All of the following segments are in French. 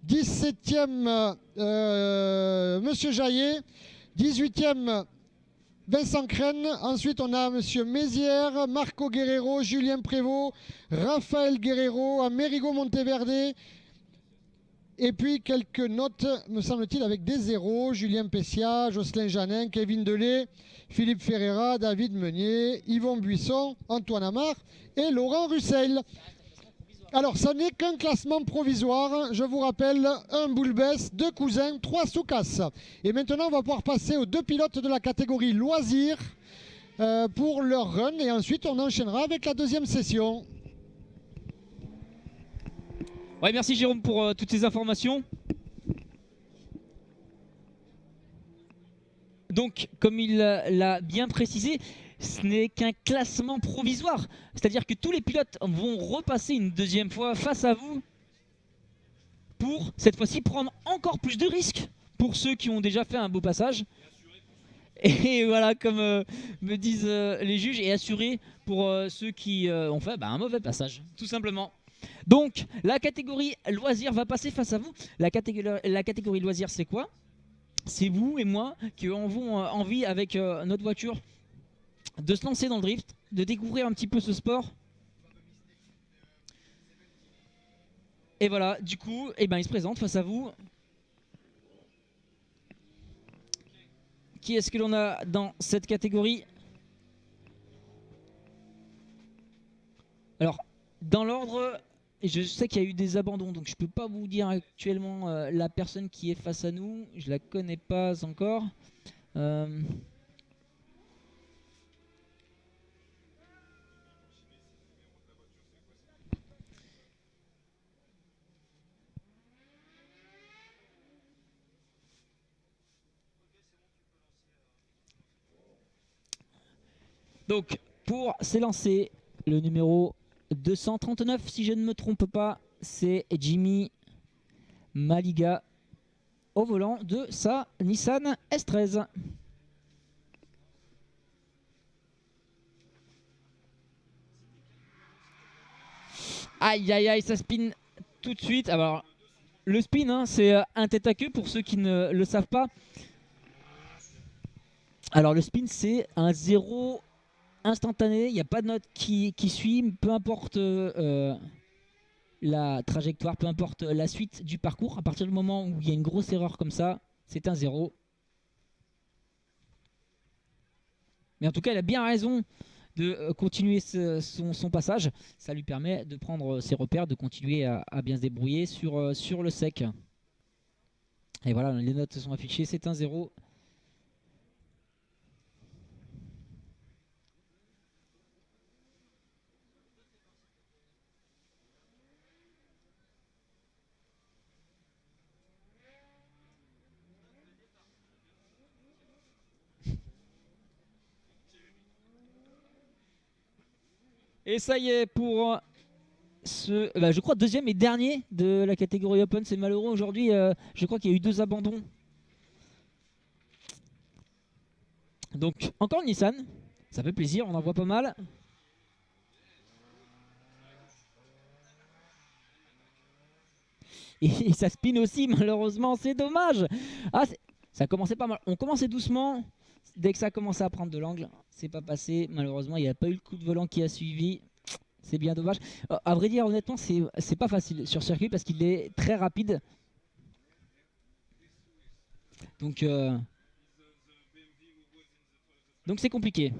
17e, Monsieur Jaillet. 18e, Vincent Crène. Ensuite, on a Monsieur Mézières, Marco Guerrero, Julien Prévost, Raphaël Guerrero, Amerigo Monteverde. Et puis quelques notes, me semble-t-il, avec des zéros. Julien Pessia, Jocelyn Janin, Kevin Delay, Philippe Ferreira, David Meunier, Yvon Buisson, Antoine Amar et Laurent Russell. Alors, ce n'est qu'un classement provisoire. Je vous rappelle, un Boulbès, 2 cousins, 3 Soucas. Et maintenant, on va pouvoir passer aux 2 pilotes de la catégorie loisirs pour leur run. Et ensuite, on enchaînera avec la deuxième session. Ouais, merci Jérôme pour toutes ces informations. Donc, comme il l'a bien précisé, ce n'est qu'un classement provisoire. C'est-à-dire que tous les pilotes vont repasser une deuxième fois face à vous pour, cette fois-ci, prendre encore plus de risques pour ceux qui ont déjà fait un beau passage. Et voilà, comme me disent les juges, et assuré pour ceux qui ont fait un mauvais passage, tout simplement. Donc, la catégorie loisirs va passer face à vous. La catégorie loisirs, c'est quoi? C'est vous et moi qui avons envie, avec notre voiture, de se lancer dans le drift, de découvrir un petit peu ce sport. Et voilà, du coup, il se présente face à vous. Qui est-ce que l'on a dans cette catégorie? Alors, dans l'ordre, je sais qu'il y a eu des abandons, donc je ne peux pas vous dire actuellement la personne qui est face à nous. Je ne la connais pas encore. Donc, pour s'élancer, le numéro 239, si je ne me trompe pas, c'est Jimmy Maliga au volant de sa Nissan S13. Aïe aïe aïe, ça spin tout de suite. Alors, le spin, hein, c'est un tête à queue pour ceux qui ne le savent pas. Alors, le spin, c'est un 0 instantané, il n'y a pas de note qui suit, peu importe la trajectoire, peu importe la suite du parcours. À partir du moment où il y a une grosse erreur comme ça, c'est un 0. Mais en tout cas, elle a bien raison de continuer son passage. Ça lui permet de prendre ses repères, de continuer à bien se débrouiller sur le sec. Et voilà, les notes sont affichées, c'est un 0. Et ça y est pour ce, je crois, deuxième et dernier de la catégorie Open. C'est malheureux aujourd'hui, je crois qu'il y a eu 2 abandons. Donc encore une Nissan, ça fait plaisir, on en voit pas mal. Et ça spin aussi, malheureusement, c'est dommage. Ah, ça commençait pas mal, on commençait doucement. Dès que ça a commencé à prendre de l'angle, c'est pas passé. Malheureusement, il n'y a pas eu le coup de volant qui a suivi. C'est bien dommage. À vrai dire, honnêtement, c'est pas facile sur circuit parce qu'il est très rapide. Donc c'est compliqué.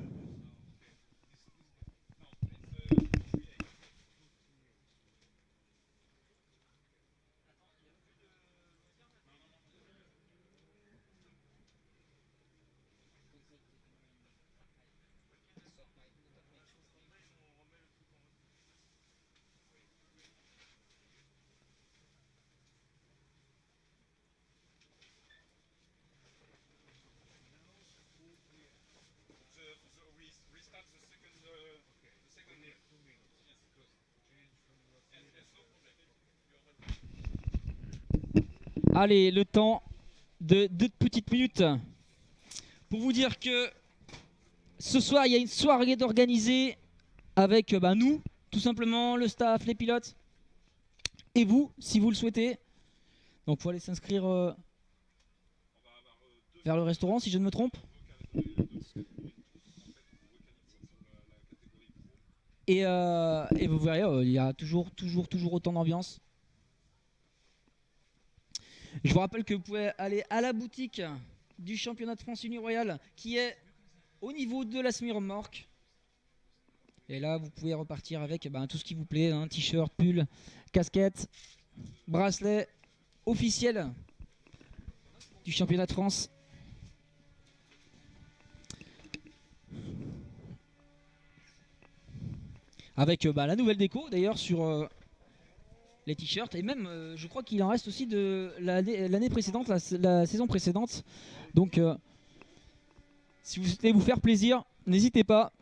Allez, le temps de 2 petites minutes pour vous dire que ce soir, il y a une soirée d'organiser avec nous, tout simplement, le staff, les pilotes, et vous, si vous le souhaitez. Donc faut aller s'inscrire vers le restaurant si je ne me trompe. Et vous verrez, il y a toujours autant d'ambiance. Je vous rappelle que vous pouvez aller à la boutique du championnat de France Uni Royal qui est au niveau de la semi-remorque. Et là, vous pouvez repartir avec tout ce qui vous plaît, hein, t-shirt, pull, casquette, bracelet officiel du championnat de France. Avec la nouvelle déco d'ailleurs sur les t-shirts. Et même, je crois qu'il en reste aussi de l'année précédente, la saison précédente. Donc, si vous souhaitez vous faire plaisir, n'hésitez pas.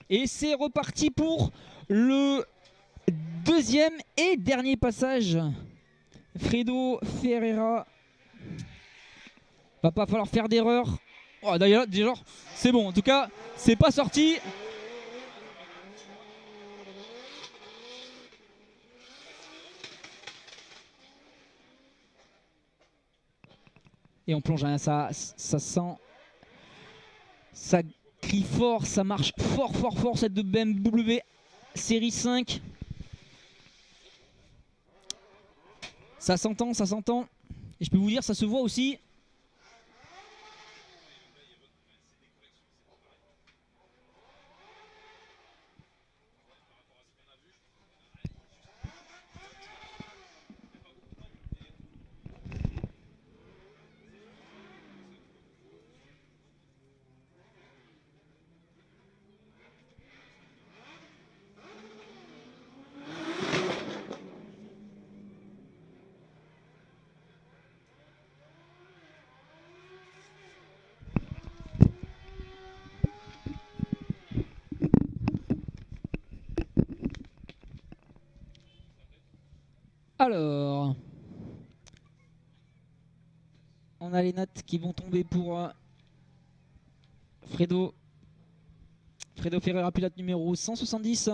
Et c'est reparti pour le deuxième et dernier passage. Fredo Ferreira. Va pas falloir faire d'erreur. Oh, d'ailleurs, c'est bon. En tout cas, c'est pas sorti. Et on plonge, hein, ça sent. Ça crie fort, ça marche fort cette de BMW série 5. Ça s'entend. Et je peux vous dire, ça se voit aussi. Alors, on a les notes qui vont tomber pour Fredo Ferreira, pilote numéro 170.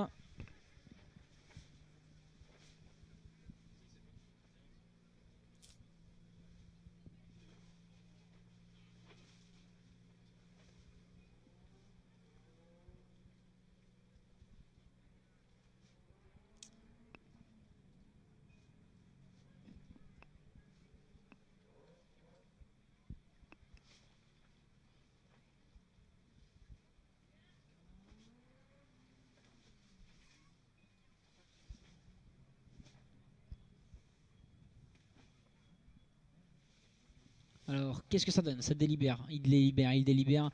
Alors, qu'est-ce que ça donne? Ça délibère. Il délibère.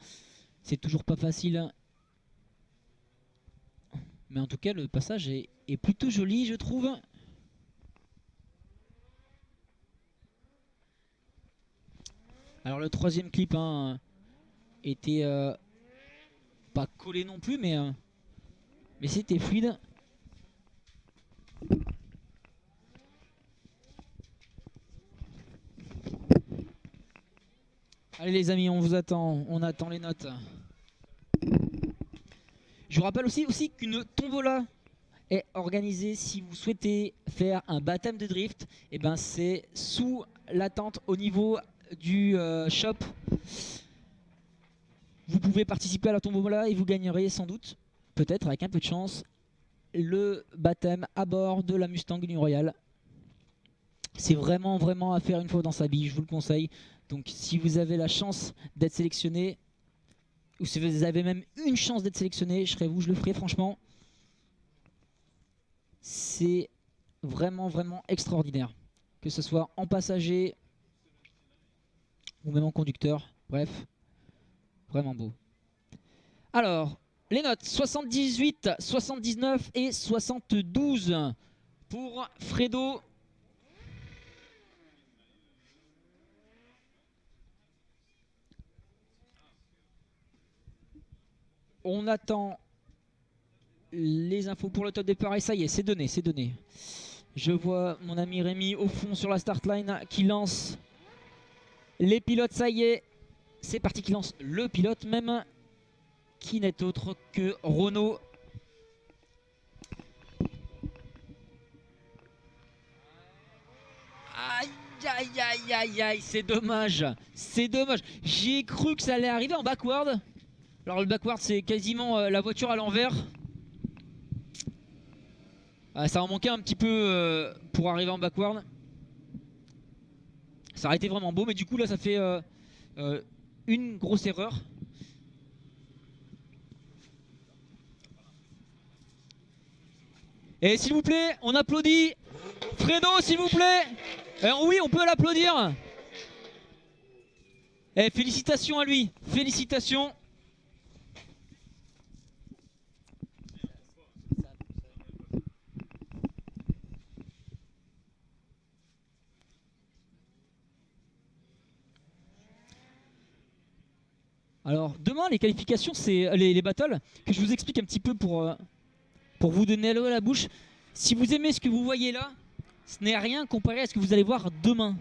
C'est toujours pas facile. Mais en tout cas, le passage est plutôt joli, je trouve. Alors, le troisième clip était pas collé non plus, mais c'était fluide. Allez les amis, on vous attend, on attend les notes. Je vous rappelle aussi qu'une tombola est organisée si vous souhaitez faire un baptême de drift. Et ben c'est sous la tente au niveau du shop. Vous pouvez participer à la tombola et vous gagnerez sans doute, peut-être avec un peu de chance, le baptême à bord de la Mustang Uni Royal. C'est vraiment à faire une fois dans sa vie, je vous le conseille. Donc si vous avez la chance d'être sélectionné, ou si vous avez même une chance d'être sélectionné, je serais vous, je le ferai franchement. C'est vraiment extraordinaire. Que ce soit en passager ou même en conducteur, bref, vraiment beau. Alors, les notes 78, 79 et 72 pour Fredo. On attend les infos pour le top départ et ça y est, c'est donné, c'est donné. Je vois mon ami Rémi au fond sur la start line qui lance les pilotes, ça y est. C'est parti, qui lance le pilote même, qui n'est autre que Renault. Aïe aïe aïe aïe aïe, c'est dommage, c'est dommage. J'ai cru que ça allait arriver en backward. Alors le backward c'est quasiment la voiture à l'envers. Ça en manquait un petit peu pour arriver en backward. Ça aurait été vraiment beau, mais du coup là ça fait une grosse erreur. Et s'il vous plaît, on applaudit Fredo, s'il vous plaît. Oui, on peut l'applaudir. Et félicitations à lui, félicitations. Alors demain les qualifications, c'est les battles, que je vous explique un petit peu pour vous donner l'eau à la bouche. Si vous aimez ce que vous voyez là, ce n'est rien comparé à ce que vous allez voir demain.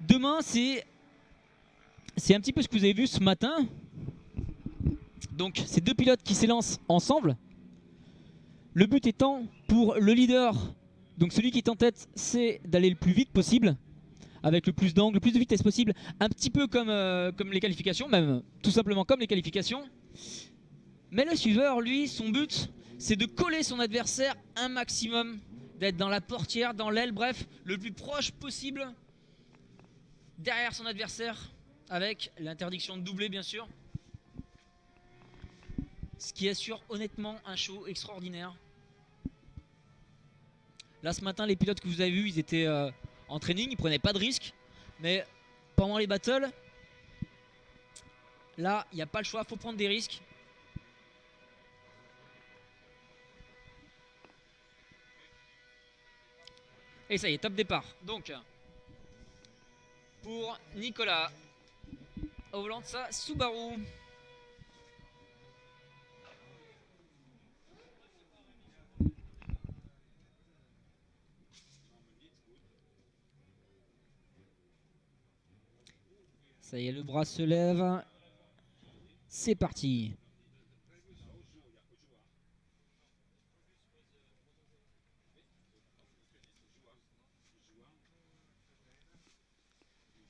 Demain c'est un petit peu ce que vous avez vu ce matin. Donc c'est deux pilotes qui s'élancent ensemble. Le but étant pour le leader, donc celui qui est en tête, c'est d'aller le plus vite possible, avec le plus d'angle, le plus de vitesse possible, un petit peu comme les qualifications, même tout simplement comme les qualifications. Mais le suiveur, lui, son but, c'est de coller son adversaire un maximum, d'être dans la portière, dans l'aile, bref, le plus proche possible derrière son adversaire, avec l'interdiction de doubler bien sûr. Ce qui assure honnêtement un show extraordinaire. Là ce matin les pilotes que vous avez vus, ils étaient en training, ils prenaient pas de risques. Mais pendant les battles, là il n'y a pas le choix, il faut prendre des risques. Et ça y est, top départ. Donc pour Nicolas au volant de sa Subaru. Ça y est, le bras se lève. C'est parti.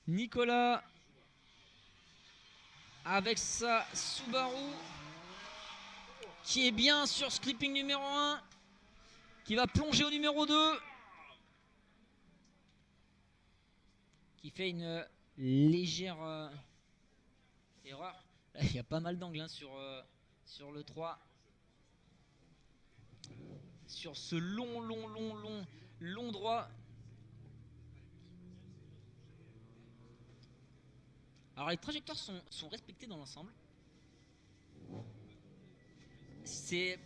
Nicolas avec sa Subaru qui est bien sur ce clipping numéro 1, qui va plonger au numéro 2, qui fait une légère erreur. Là, il y a pas mal d'angles hein, sur le 3. Sur ce long droit. Alors les trajectoires sont respectées dans l'ensemble. C'est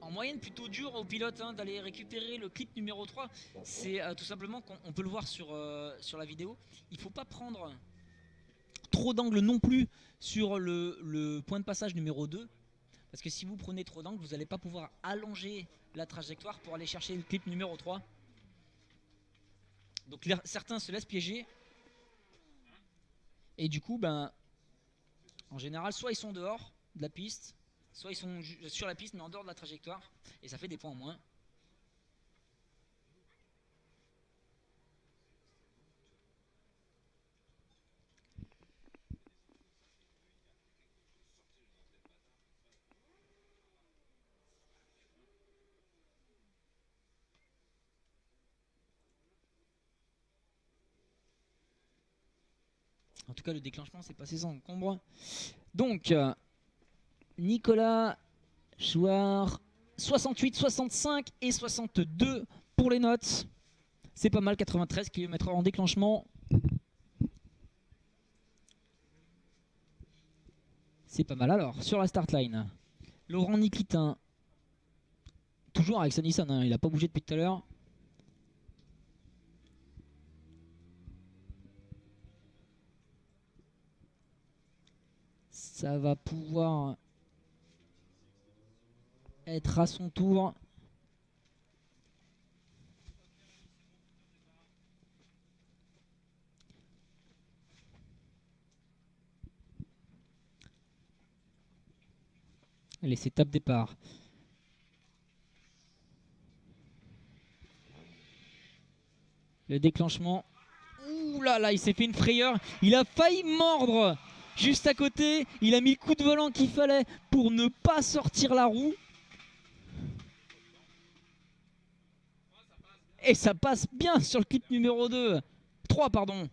en moyenne plutôt dur aux pilotes hein, d'aller récupérer le clip numéro 3. C'est tout simplement qu'on peut le voir sur la vidéo. Il ne faut pas prendre trop d'angle non plus sur le point de passage numéro 2. Parce que si vous prenez trop d'angle, vous n'allez pas pouvoir allonger la trajectoire pour aller chercher le clip numéro 3. Donc certains se laissent piéger. Et du coup, ben, en général, soit ils sont dehors de la piste, soit ils sont sur la piste mais en dehors de la trajectoire. Et ça fait des points en moins. En tout cas, le déclenchement s'est passé sans encombre. Donc, Nicolas Chouard, 68, 65 et 62 pour les notes. C'est pas mal, 93 km/h en déclenchement. C'est pas mal. Alors, sur la start line, Laurent Nikitin, toujours avec sa Nissan, hein, il n'a pas bougé depuis tout à l'heure. Ça va pouvoir être à son tour. Allez, c'est top départ. Le déclenchement. Ouh là là, il s'est fait une frayeur. Il a failli mordre juste à côté. Il a mis le coup de volant qu'il fallait pour ne pas sortir la roue. Et ça passe bien sur le clip numéro 2. 3, pardon.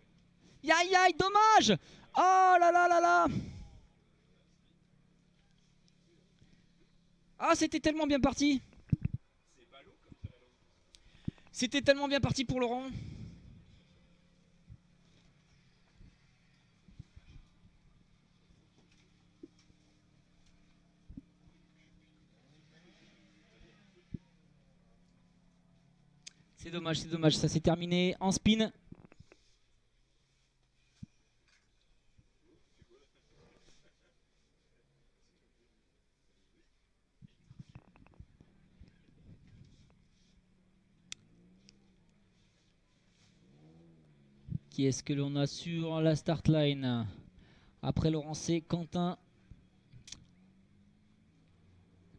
Aïe aïe, dommage. Oh là là là là. Ah, c'était tellement bien parti. C'était tellement bien parti pour Laurent. C'est dommage, ça s'est terminé en spin. Qui est-ce que l'on a sur la start line? Après Laurent, c'est Quentin.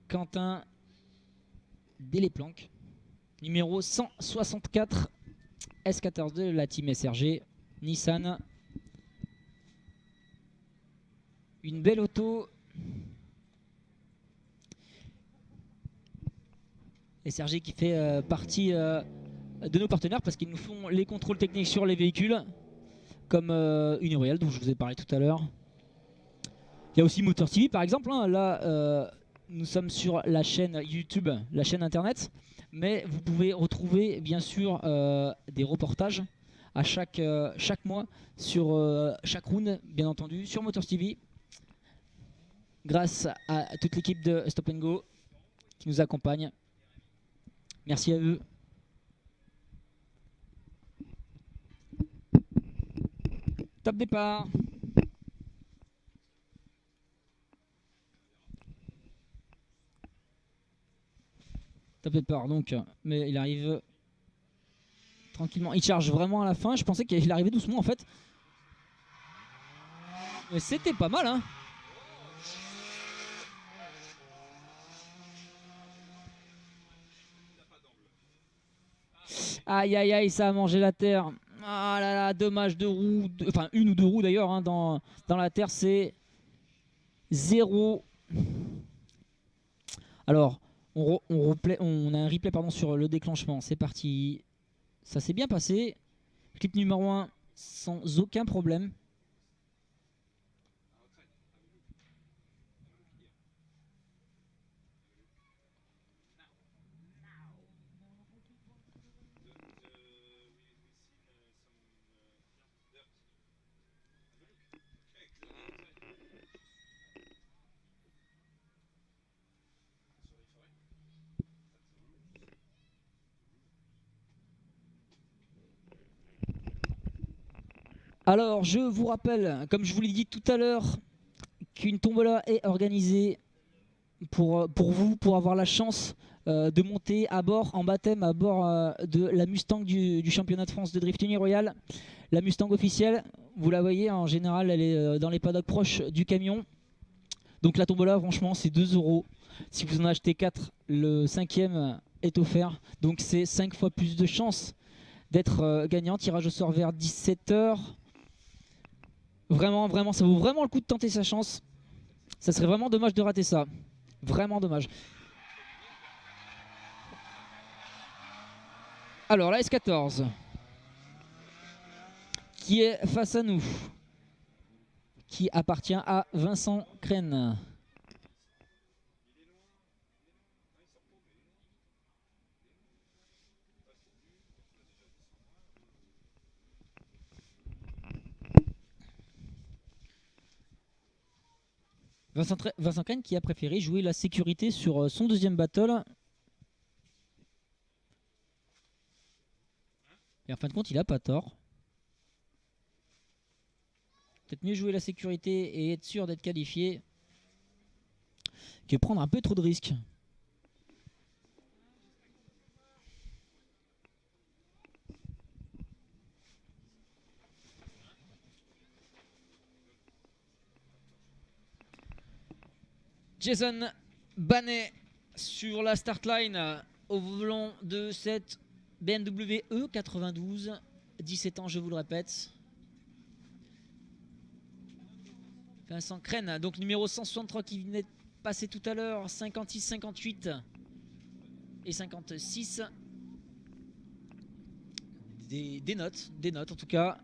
Quentin Deléplanque, numéro 164, S14 de la team SRG, Nissan. Une belle auto. SRG qui fait partie de nos partenaires parce qu'ils nous font les contrôles techniques sur les véhicules, comme Uniroyal dont je vous ai parlé tout à l'heure. Il y a aussi Motor TV par exemple, hein. Là nous sommes sur la chaîne YouTube, la chaîne internet, mais vous pouvez retrouver bien sûr des reportages à chaque mois sur chaque round, bien entendu, sur Motor TV, grâce à toute l'équipe de Stop & Go qui nous accompagne. Merci à eux. Top départ. Top départ donc, mais il arrive tranquillement. Il charge vraiment à la fin. Je pensais qu'il arrivait doucement en fait. Mais c'était pas mal, hein. Aïe aïe aïe, ça a mangé la terre. Ah là là, dommage, deux roues, enfin une ou deux roues d'ailleurs, hein, dans la terre, c'est 0. Alors, on a un replay pardon, sur le déclenchement. C'est parti. Ça s'est bien passé. Clip numéro 1 sans aucun problème. Alors, je vous rappelle, comme je vous l'ai dit tout à l'heure, qu'une tombola est organisée pour vous, pour avoir la chance de monter à bord, en baptême, à bord de la Mustang du championnat de France de Drift Uniroyal. La Mustang officielle, vous la voyez, en général, elle est dans les paddocks proches du camion. Donc la tombola, franchement, c'est 2 €. Si vous en achetez 4, le 5e est offert. Donc c'est 5 fois plus de chances d'être gagnant. Tirage au sort vers 17 h. Vraiment, vraiment, ça vaut vraiment le coup de tenter sa chance. Ça serait vraiment dommage de rater ça. Vraiment dommage. Alors, la S14 qui est face à nous, qui appartient à Vincent Crène. Vincent Crène qui a préféré jouer la sécurité sur son deuxième battle. Et en fin de compte, il a pas tort. Peut-être mieux jouer la sécurité et être sûr d'être qualifié que prendre un peu trop de risques. Jason Banet sur la start line au volant de cette BMW E92. 17 ans, je vous le répète. Vincent Crène, donc numéro 163 qui venait de passer tout à l'heure. 56, 58 et 56. Des notes en tout cas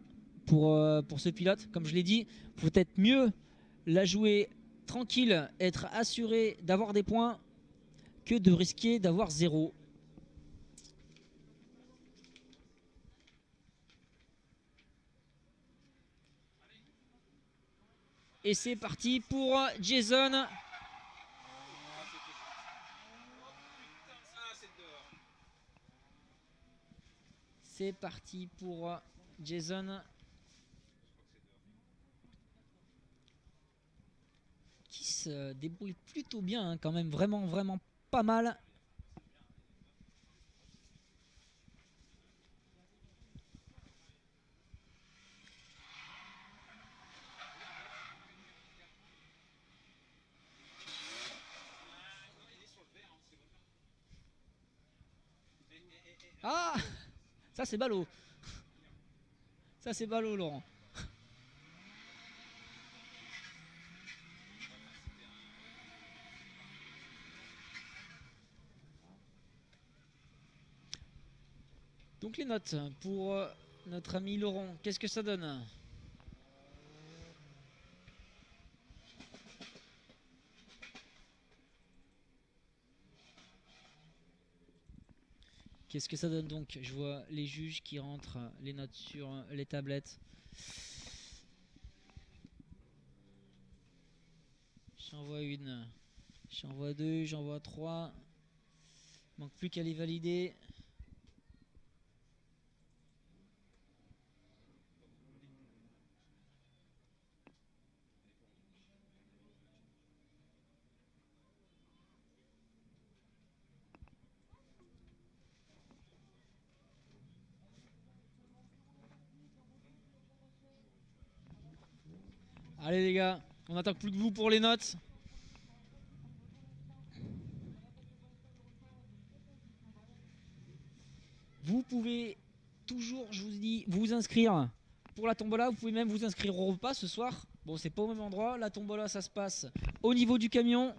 pour ce pilote. Comme je l'ai dit, peut-être mieux la jouer tranquille, être assuré d'avoir des points que de risquer d'avoir 0. Et c'est parti pour Jason. C'est parti pour Jason. Qui se débrouille plutôt bien, hein, quand même. Vraiment, vraiment pas mal. Ah, ça c'est ballot. Ça c'est ballot, Laurent. Donc les notes pour notre ami Laurent, qu'est-ce que ça donne? Qu'est-ce que ça donne donc? Je vois les juges qui rentrent les notes sur les tablettes. J'en vois une, j'en vois deux, j'en vois trois. Il manque plus qu'à les valider. Allez les gars, on n'attend plus que vous pour les notes. Vous pouvez toujours, je vous dis, vous inscrire pour la tombola. Vous pouvez même vous inscrire au repas ce soir. Bon, c'est pas au même endroit. La tombola, ça se passe au niveau du camion.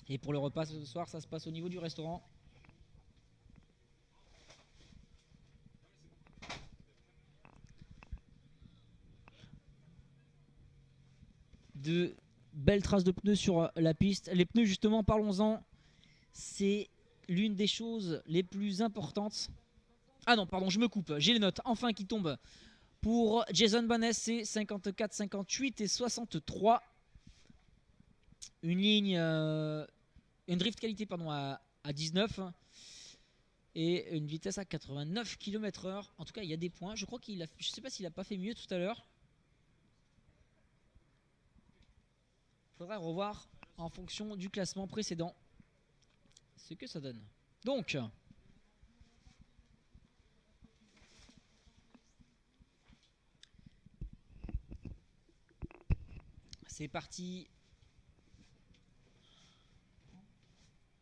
Et pour le repas ce soir, ça se passe au niveau du restaurant. De belles traces de pneus sur la piste. Les pneus, justement, parlons-en. C'est l'une des choses les plus importantes. Ah non, pardon, je me coupe. J'ai les notes enfin qui tombent. Pour Jason Banet, c'est 54, 58 et 63. Une ligne, une drift qualité pardon, à 19 et une vitesse à 89 km/h. En tout cas, il y a des points. Je crois qu'il a, je sais pas s'il a pas fait mieux tout à l'heure. Il faudra revoir en fonction du classement précédent ce que ça donne. Donc, c'est parti.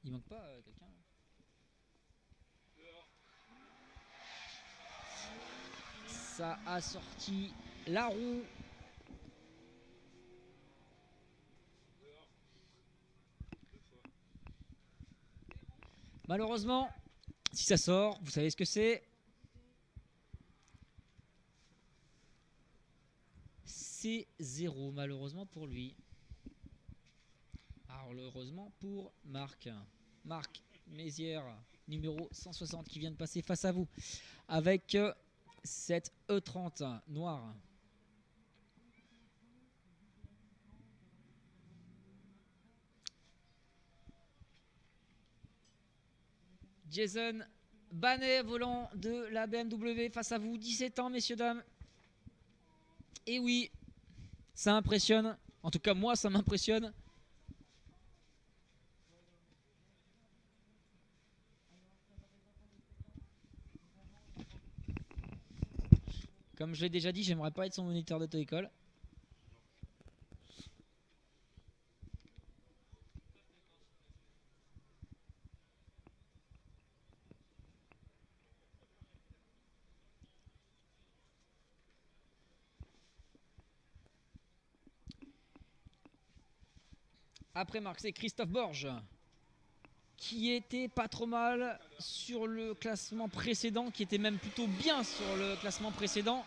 Il manque pas quelqu'un. Ça a sorti la roue. Malheureusement, si ça sort, vous savez ce que c'est. C'est 0 malheureusement pour lui. Alors heureusement pour Marc. Marc Mézières, numéro 160 qui vient de passer face à vous avec cette E30 noire. Jason Banet, volant de la BMW face à vous, 17 ans messieurs dames. Et oui, ça impressionne, en tout cas moi ça m'impressionne. Comme je l'ai déjà dit, j'aimerais pas être son moniteur d'auto-école. Après Marc, c'est Christophe Borges, qui était pas trop mal sur le classement précédent, qui était même plutôt bien sur le classement précédent.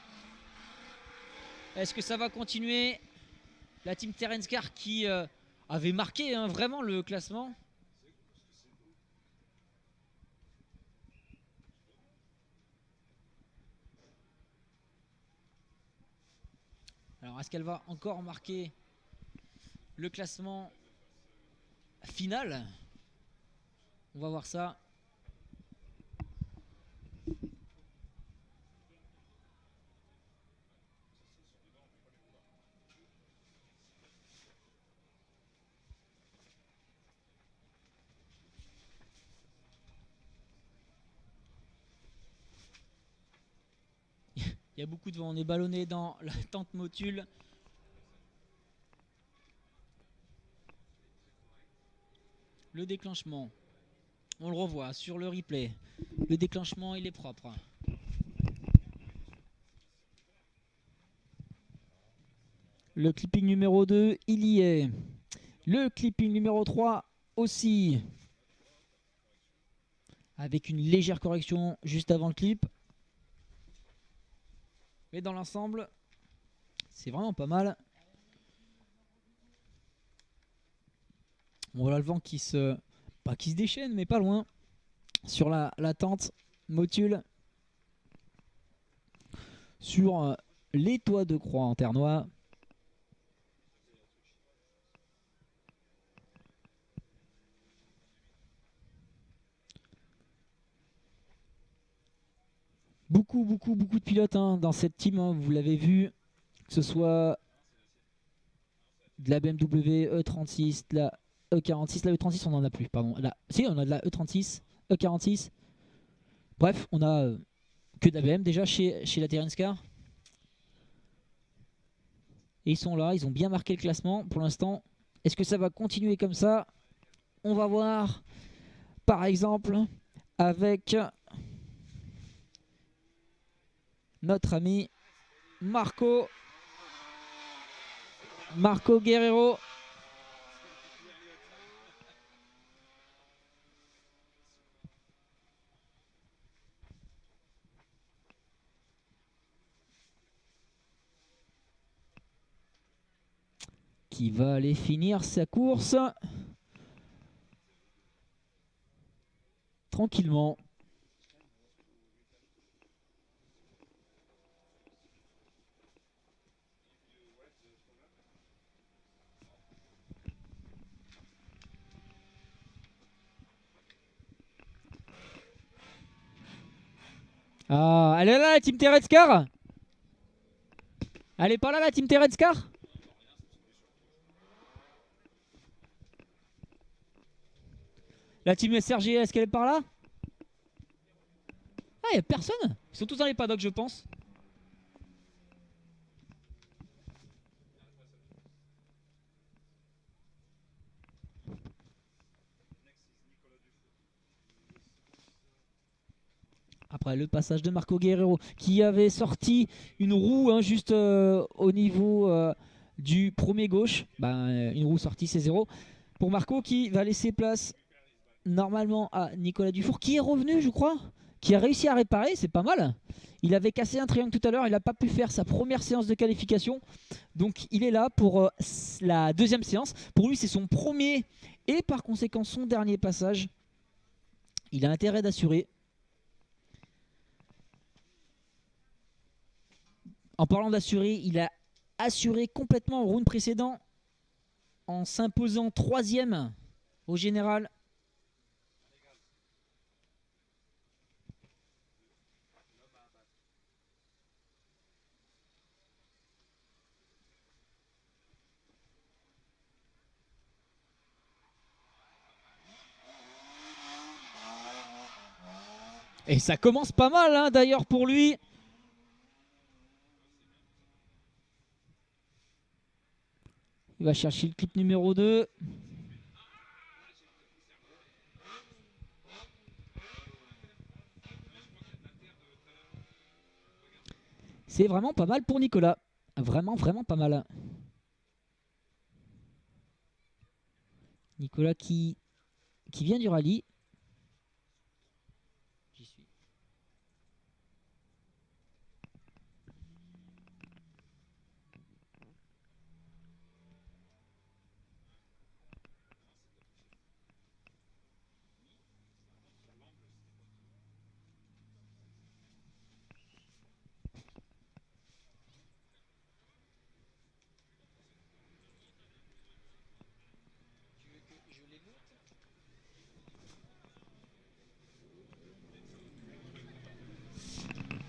Est-ce que ça va continuer? La team Terence Carr qui avait marqué vraiment le classement. Alors est-ce qu'elle va encore marquer le classement final? On va voir ça. Il y a beaucoup de vent, on est ballonné dans la tente Motul. Le déclenchement, on le revoit sur le replay. Le déclenchement, il est propre. Le clipping numéro 2, il y est. Le clipping numéro 3 aussi. Avec une légère correction juste avant le clip. Mais dans l'ensemble, c'est vraiment pas mal. Bon, voilà le vent qui se... Pas qui se déchaîne, mais pas loin. Sur la tente Motul. Sur les toits de croix en ternois. Beaucoup de pilotes dans cette team, vous l'avez vu, que ce soit de la BMW E36, de la E46, la E36 on n'en a plus, pardon. Si, on a de la E36, E46. Bref, on a que de la BMW déjà chez la Terence Carr. Et ils sont là, ils ont bien marqué le classement pour l'instant. Est-ce que ça va continuer comme ça? On va voir, par exemple, avec notre ami Marco Guerrero. Qui va aller finir sa course tranquillement. Ah, elle est là la team Terence Carr. Elle est pas là la team Terence Carr. La team SRG, est-ce qu'elle est par là? Ah, y'a personne. Ils sont tous dans les paddocks, je pense. Après le passage de Marco Guerrero qui avait sorti une roue juste au niveau du premier gauche. Une roue sortie, c'est 0. Pour Marco qui va laisser place normalement à Nicolas Dufour qui est revenu, je crois, qui a réussi à réparer, c'est pas mal. Il avait cassé un triangle tout à l'heure, il n'a pas pu faire sa première séance de qualification. Donc il est là pour la deuxième séance. Pour lui, c'est son premier et par conséquent son dernier passage. Il a intérêt d'assurer. En parlant d'assurer, il a assuré complètement au round précédent en s'imposant 3e au général. Et ça commence pas mal d'ailleurs pour lui. Il va chercher le clip numéro 2. C'est vraiment pas mal pour Nicolas. Vraiment pas mal. Nicolas qui vient du rallye. J'y suis.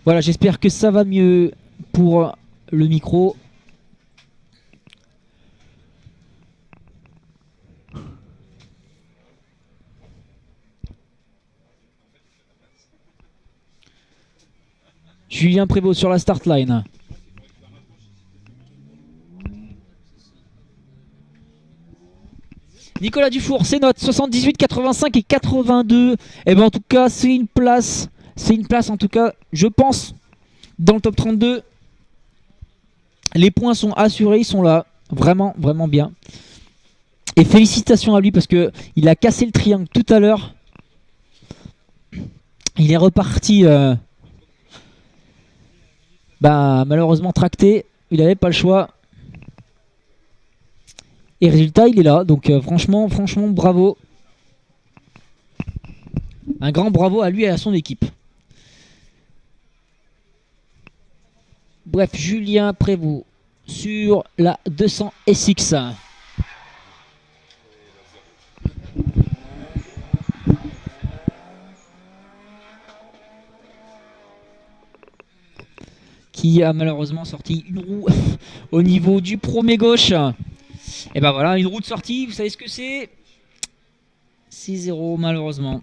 Voilà, j'espère que ça va mieux pour le micro. Julien Prévost sur la start line. Nicolas Dufour, ses notes 78, 85 et 82. Et ben en tout cas, c'est une place. C'est une place en tout cas, je pense, dans le top 32. Les points sont assurés, ils sont là. Vraiment, vraiment bien. Et félicitations à lui parce que il a cassé le triangle tout à l'heure. Il est reparti malheureusement tracté. Il n'avait pas le choix. Et résultat, il est là. Donc franchement, bravo. Un grand bravo à lui et à son équipe. Bref, Julien Prévost sur la 200 SX. Qui a malheureusement sorti une roue au niveau du premier gauche. Et ben voilà, une roue de sortie, vous savez ce que c'est? 6-0 malheureusement.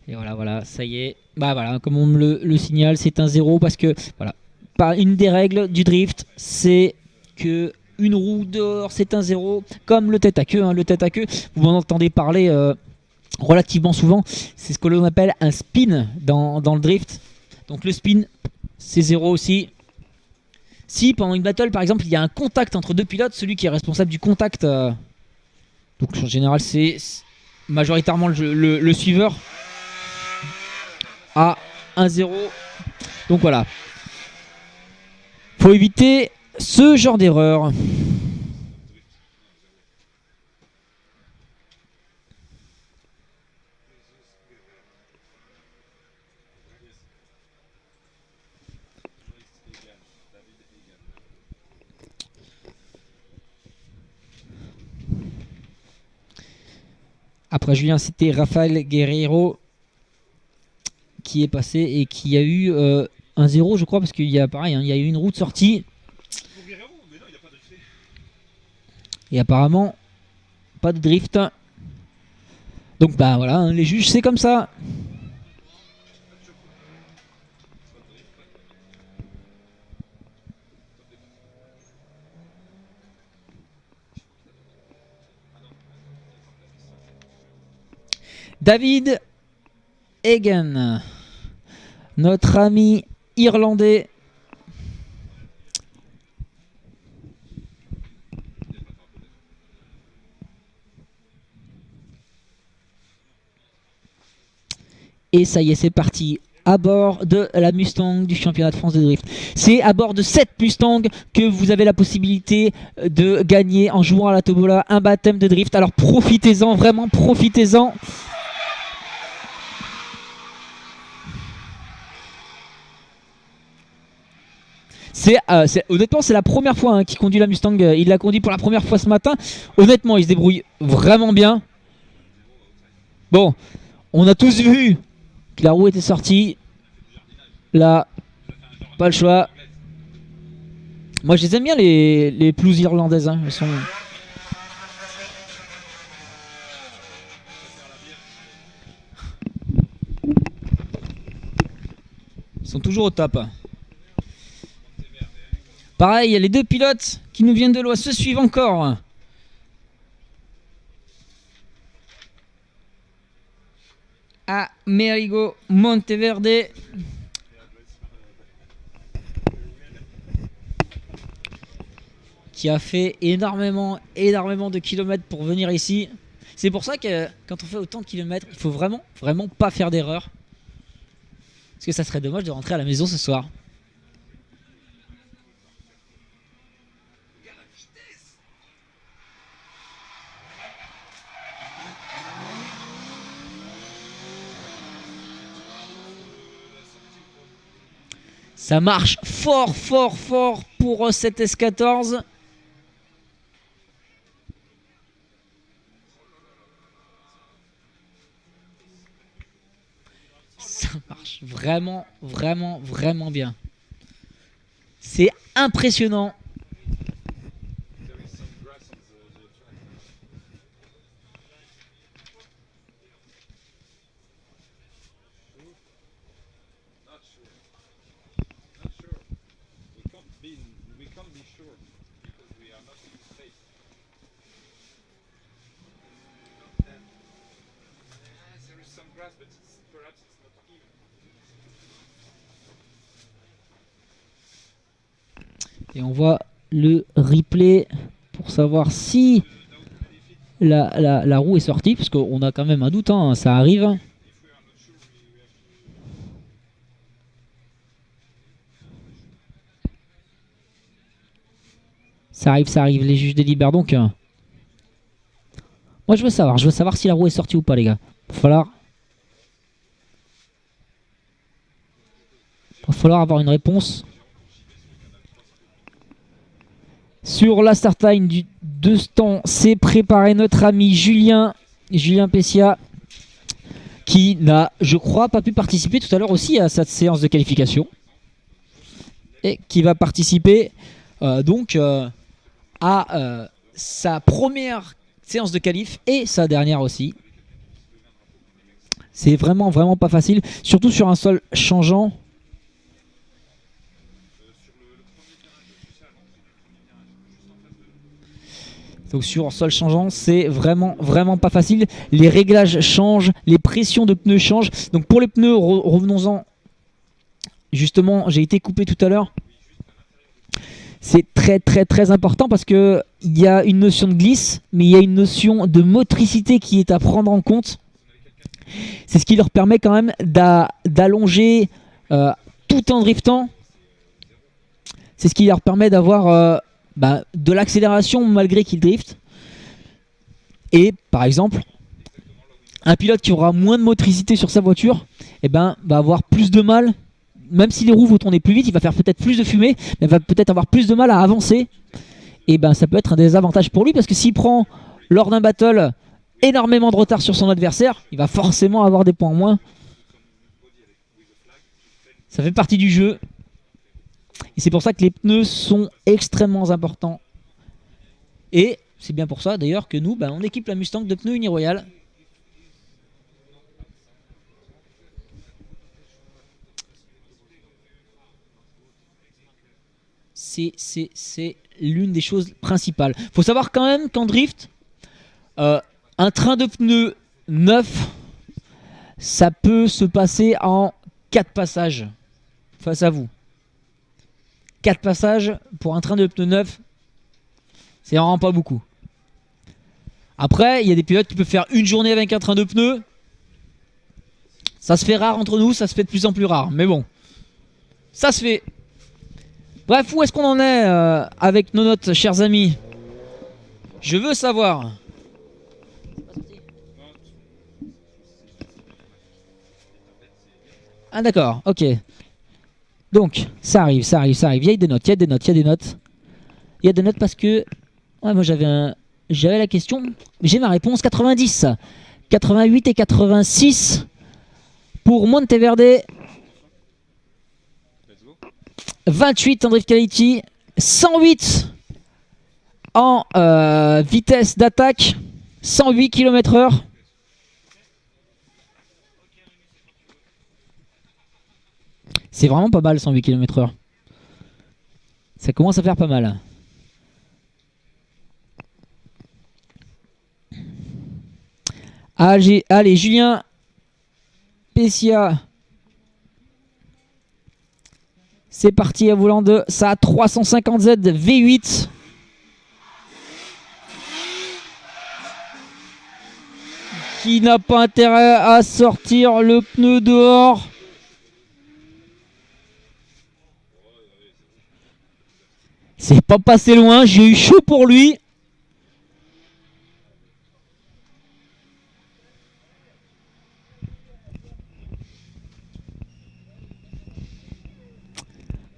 Et voilà, ça y est. Bah voilà, comme on me le signale, c'est un 0 parce que voilà, par une des règles du drift, c'est que une roue dehors, c'est un 0, comme le tête à queue. Hein, le tête à queue, vous en entendez parler relativement souvent. C'est ce que l'on appelle un spin dans le drift. Donc le spin, c'est 0 aussi. Si pendant une battle, par exemple, il y a un contact entre deux pilotes, celui qui est responsable du contact, donc en général, c'est majoritairement le suiveur, à 1-0. Donc voilà. Faut éviter ce genre d'erreur. Après Julien, c'était Rafael Guerreiro qui est passé et qui a eu un 0 je crois parce qu'il y a pareil, hein, il y a eu une roue de sortie et apparemment pas de drift. Donc bah voilà, hein, les juges c'est comme ça. David Egan, notre ami irlandais. Et ça y est, c'est parti. À bord de la Mustang du championnat de France de drift. C'est à bord de cette Mustang que vous avez la possibilité de gagner en jouant à la Tombola un baptême de drift. Alors profitez-en, vraiment profitez-en. Honnêtement, c'est la première fois hein, qu'il conduit la Mustang. Il l'a conduit pour la première fois ce matin. Honnêtement, il se débrouille vraiment bien. Bon, on a tous vu que la roue était sortie. Là, pas le choix. Moi, je les aime bien les pelouses irlandaises. Hein. Ils sont toujours au top. Pareil, les deux pilotes qui nous viennent de l'Ouest se suivent encore. Amerigo Monteverde. Qui a fait énormément de kilomètres pour venir ici. C'est pour ça que quand on fait autant de kilomètres, il faut vraiment pas faire d'erreur. Parce que ça serait dommage de rentrer à la maison ce soir. Ça marche fort pour cette S14. Ça marche vraiment bien. C'est impressionnant. Et on voit le replay pour savoir si la roue est sortie, parce qu'on a quand même un doute, hein, ça arrive. Ça arrive, les juges délibèrent donc. Moi je veux savoir si la roue est sortie ou pas, les gars. Va falloir avoir une réponse. Sur la start line du 2 temps, c'est préparé notre ami Julien Pessia, qui n'a, je crois, pas pu participer tout à l'heure aussi à cette séance de qualification. Et qui va participer donc à sa première séance de qualif et sa dernière aussi. C'est vraiment pas facile, surtout sur un sol changeant. Donc sur un sol changeant, c'est vraiment pas facile. Les réglages changent, les pressions de pneus changent. Donc pour les pneus, revenons-en. Justement, j'ai été coupé tout à l'heure. C'est très important parce que il y a une notion de glisse, mais il y a une notion de motricité qui est à prendre en compte. C'est ce qui leur permet quand même d'allonger tout en driftant. C'est ce qui leur permet d'avoir de l'accélération malgré qu'ils driftent. Et par exemple, un pilote qui aura moins de motricité sur sa voiture, va avoir plus de mal. Même si les roues vont tourner plus vite, il va faire peut-être plus de fumée, mais va peut-être avoir plus de mal à avancer. Et ça peut être un désavantage pour lui, parce que s'il prend lors d'un battle énormément de retard sur son adversaire, il va forcément avoir des points en moins. Ça fait partie du jeu. Et c'est pour ça que les pneus sont extrêmement importants. Et c'est bien pour ça d'ailleurs que nous, on équipe la Mustang de pneus Uniroyal. C'est l'une des choses principales. Faut savoir quand même qu'en drift, un train de pneus neuf, ça peut se passer en 4 passages face à vous. 4 passages pour un train de pneus neuf, c'est vraiment pas beaucoup. Après, il y a des pilotes qui peuvent faire une journée avec un train de pneus. Ça se fait rare entre nous, ça se fait de plus en plus rare. Mais bon, ça se fait. Bref, où est-ce qu'on en est avec nos notes, chers amis? Je veux savoir. Ah d'accord, ok. Donc, ça arrive. Il y a des notes, il y a des notes parce que... Ouais, moi j'avais la question. J'ai ma réponse, 90. 88 et 86 pour Monteverde. 28 en Drift Quality. 108 en vitesse d'attaque. 108 km/h. C'est vraiment pas mal, 108 km/h. Ça commence à faire pas mal. Allez, Julien Pessia. C'est parti à volant de sa 350Z V8. Qui n'a pas intérêt à sortir le pneu dehors. C'est pas passé loin, j'ai eu chaud pour lui.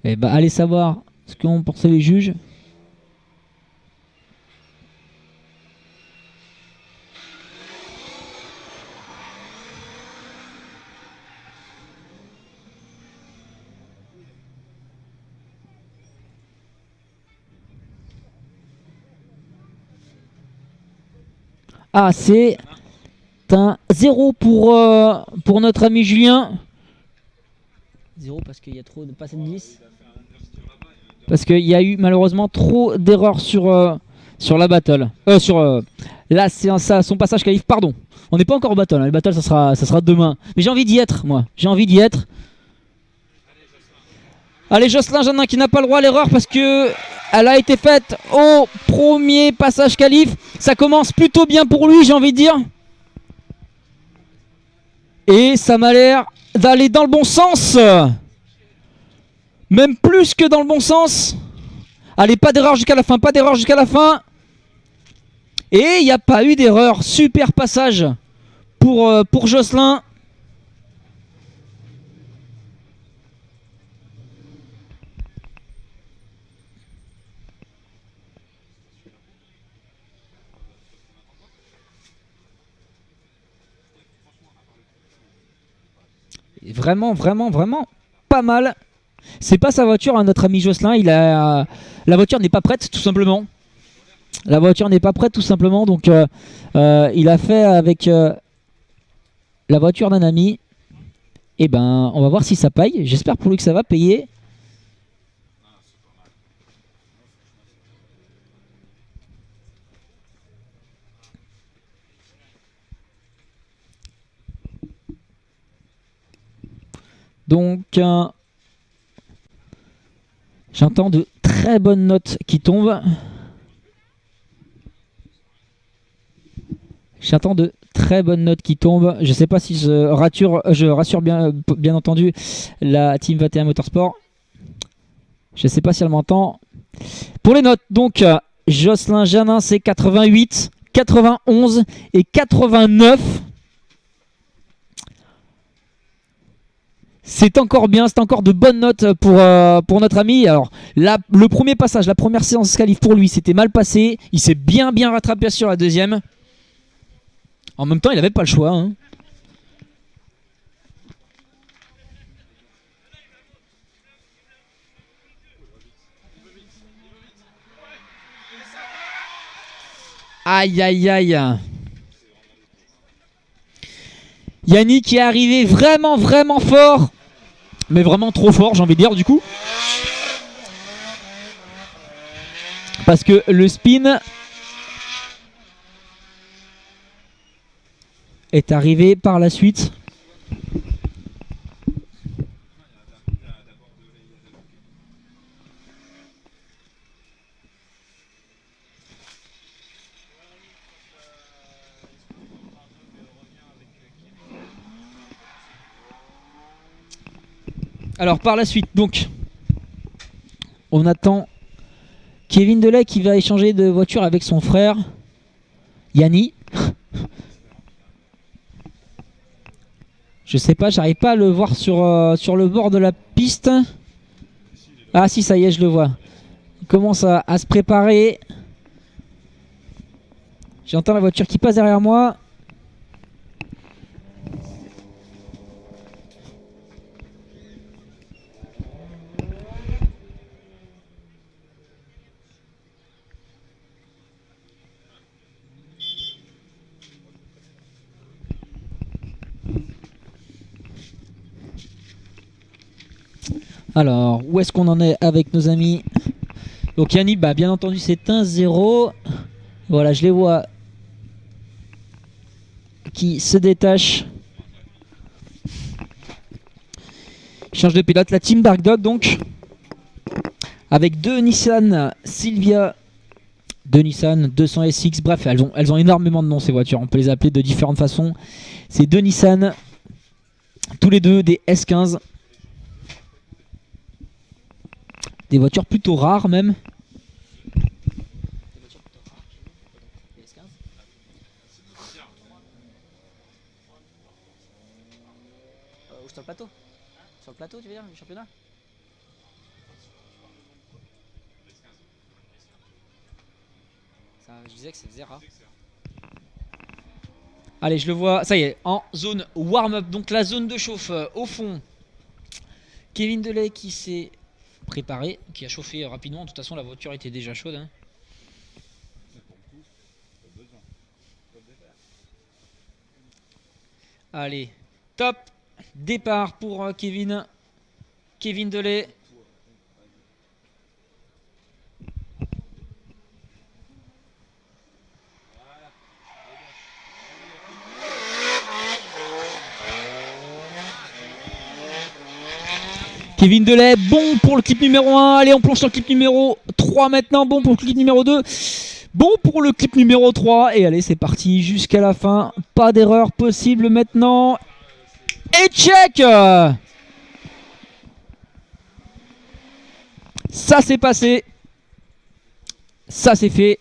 Eh ben, allez savoir ce qu'ont pensé les juges. Ah, c'est un 0 pour notre ami Julien. 0 parce qu'il y a trop de passes de 10. Parce qu'il y a eu malheureusement trop d'erreurs sur la battle. Là, c'est son passage qualif. Pardon, on n'est pas encore au battle. Hein. Le battle, ça sera demain. Mais j'ai envie d'y être, moi. J'ai envie d'y être. Allez, Jocelyn Janin qui n'a pas le droit à l'erreur parce que elle a été faite au premier passage qualif. Ça commence plutôt bien pour lui, j'ai envie de dire. Et ça m'a l'air d'aller dans le bon sens. Même plus que dans le bon sens. Allez, pas d'erreur jusqu'à la fin, pas d'erreur jusqu'à la fin. Et il n'y a pas eu d'erreur. Super passage pour Jocelyn. Vraiment, vraiment, vraiment pas mal. C'est pas sa voiture, hein, notre ami Jocelyn. La voiture n'est pas prête, tout simplement. La voiture n'est pas prête, tout simplement. Donc, il a fait avec la voiture d'un ami. Et ben, on va voir si ça paye. J'espère pour lui que ça va payer. Donc, j'entends de très bonnes notes qui tombent. J'attends de très bonnes notes qui tombent. Je ne sais pas si je rassure bien entendu la Team 21 Motorsport. Je ne sais pas si elle m'entend. Pour les notes, donc, Jocelyn Janin, c'est 88, 91 et 89. C'est encore bien, c'est encore de bonnes notes pour notre ami. Alors, le premier passage, la première séance qualif pour lui, c'était mal passé. Il s'est bien rattrapé sur la deuxième. En même temps, il n'avait pas le choix. Hein. Aïe, aïe, aïe. Yannick qui est arrivé vraiment, vraiment fort. Mais vraiment trop fort, j'ai envie de dire, du coup. Parce que le spin est arrivé par la suite. Alors par la suite, donc, on attend Kevin Delay qui va échanger de voiture avec son frère Yanni. Je sais pas, j'arrive pas à le voir sur le bord de la piste. Ah si, ça y est, je le vois. Il commence à se préparer. J'entends la voiture qui passe derrière moi. Alors, où est-ce qu'on en est avec nos amis Donc Yannick, bah, bien entendu c'est 1-0. Voilà, je les vois qui se détachent. Change de pilote, la team Dark Dog donc. Avec deux Nissan Silvia, deux Nissan 200 SX, bref, elles ont énormément de noms ces voitures, on peut les appeler de différentes façons. C'est deux Nissan, tous les deux des S15. Des voitures plutôt rares même. Sur le plateau? Sur le plateau tu veux dire, le championnat? Ça, je disais que c'est Zera. Allez, je le vois, ça y est, en zone warm-up, donc la zone de chauffe au fond. Kevin Delay qui s'est préparé, qui a chauffé rapidement, de toute façon la voiture était déjà chaude. Hein. Allez, top départ pour Kevin Delay. Kevin Delay, bon pour le clip numéro 1. Allez, on plonge sur le clip numéro 3 maintenant. Bon pour le clip numéro 2. Bon pour le clip numéro 3. Et allez, c'est parti jusqu'à la fin. Pas d'erreur possible maintenant. Et check! Ça s'est passé. Ça c'est fait.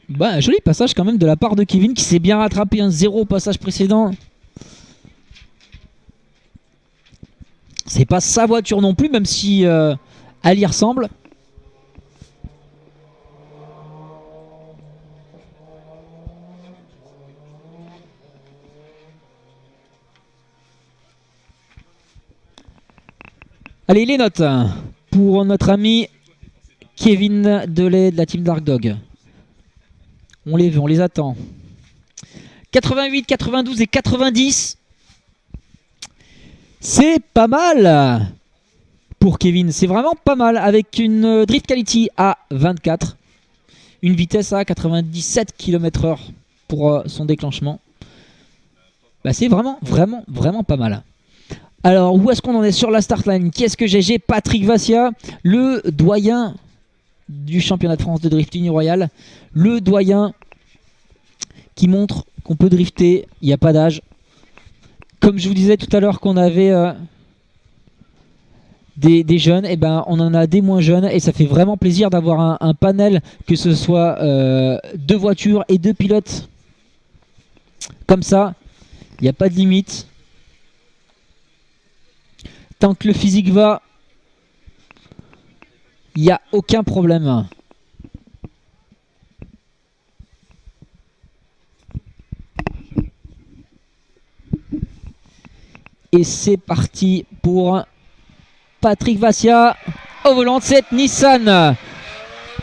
Bah, joli passage quand même de la part de Kevin qui s'est bien rattrapé, un 0 au passage précédent. C'est pas sa voiture non plus, même si elle y ressemble. Allez, les notes pour notre ami Kevin Delay de la team Dark Dog. On les veut, on les attend. 88, 92 et 90. C'est pas mal pour Kevin. C'est vraiment pas mal avec une Drift Quality à 24. Une vitesse à 97 km/h pour son déclenchement. Bah, c'est vraiment pas mal. Alors, où est-ce qu'on en est sur la start line? Qui est-ce que j'ai? J'ai Patrick Vassia, le doyen du championnat de France de drifting royal. Le doyen qui montre qu'on peut drifter, il n'y a pas d'âge. Comme je vous disais tout à l'heure qu'on avait des jeunes, et ben on en a des moins jeunes et ça fait vraiment plaisir d'avoir un panel, que ce soit deux voitures et deux pilotes. Comme ça, il n'y a pas de limite. Tant que le physique va, il n'y a aucun problème. Et c'est parti pour Patrick Vassia au volant de cette Nissan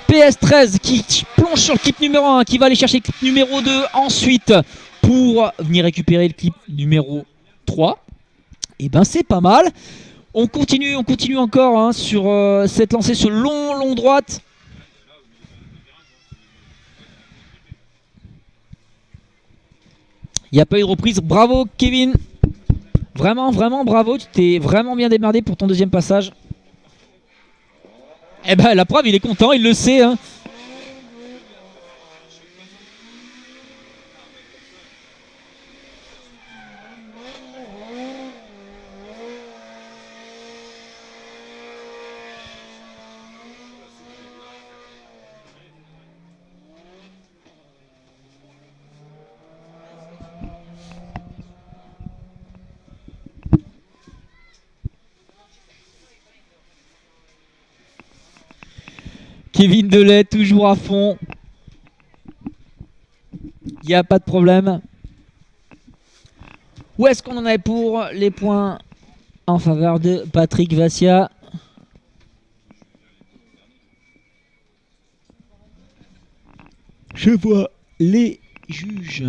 PS13 qui plonge sur le clip numéro 1, qui va aller chercher le clip numéro 2 ensuite pour venir récupérer le clip numéro 3. Et ben c'est pas mal. On continue encore hein, sur cette lancée, ce long droite. Il n'y a pas eu de reprise. Bravo Kevin. Vraiment bravo. Tu t'es vraiment bien démerdé pour ton deuxième passage. Eh ben la preuve, il est content, il le sait. Hein. Kevin Delay toujours à fond. Il n'y a pas de problème. Où est-ce qu'on en est pour les points en faveur de Patrick Vassia? Je vois les juges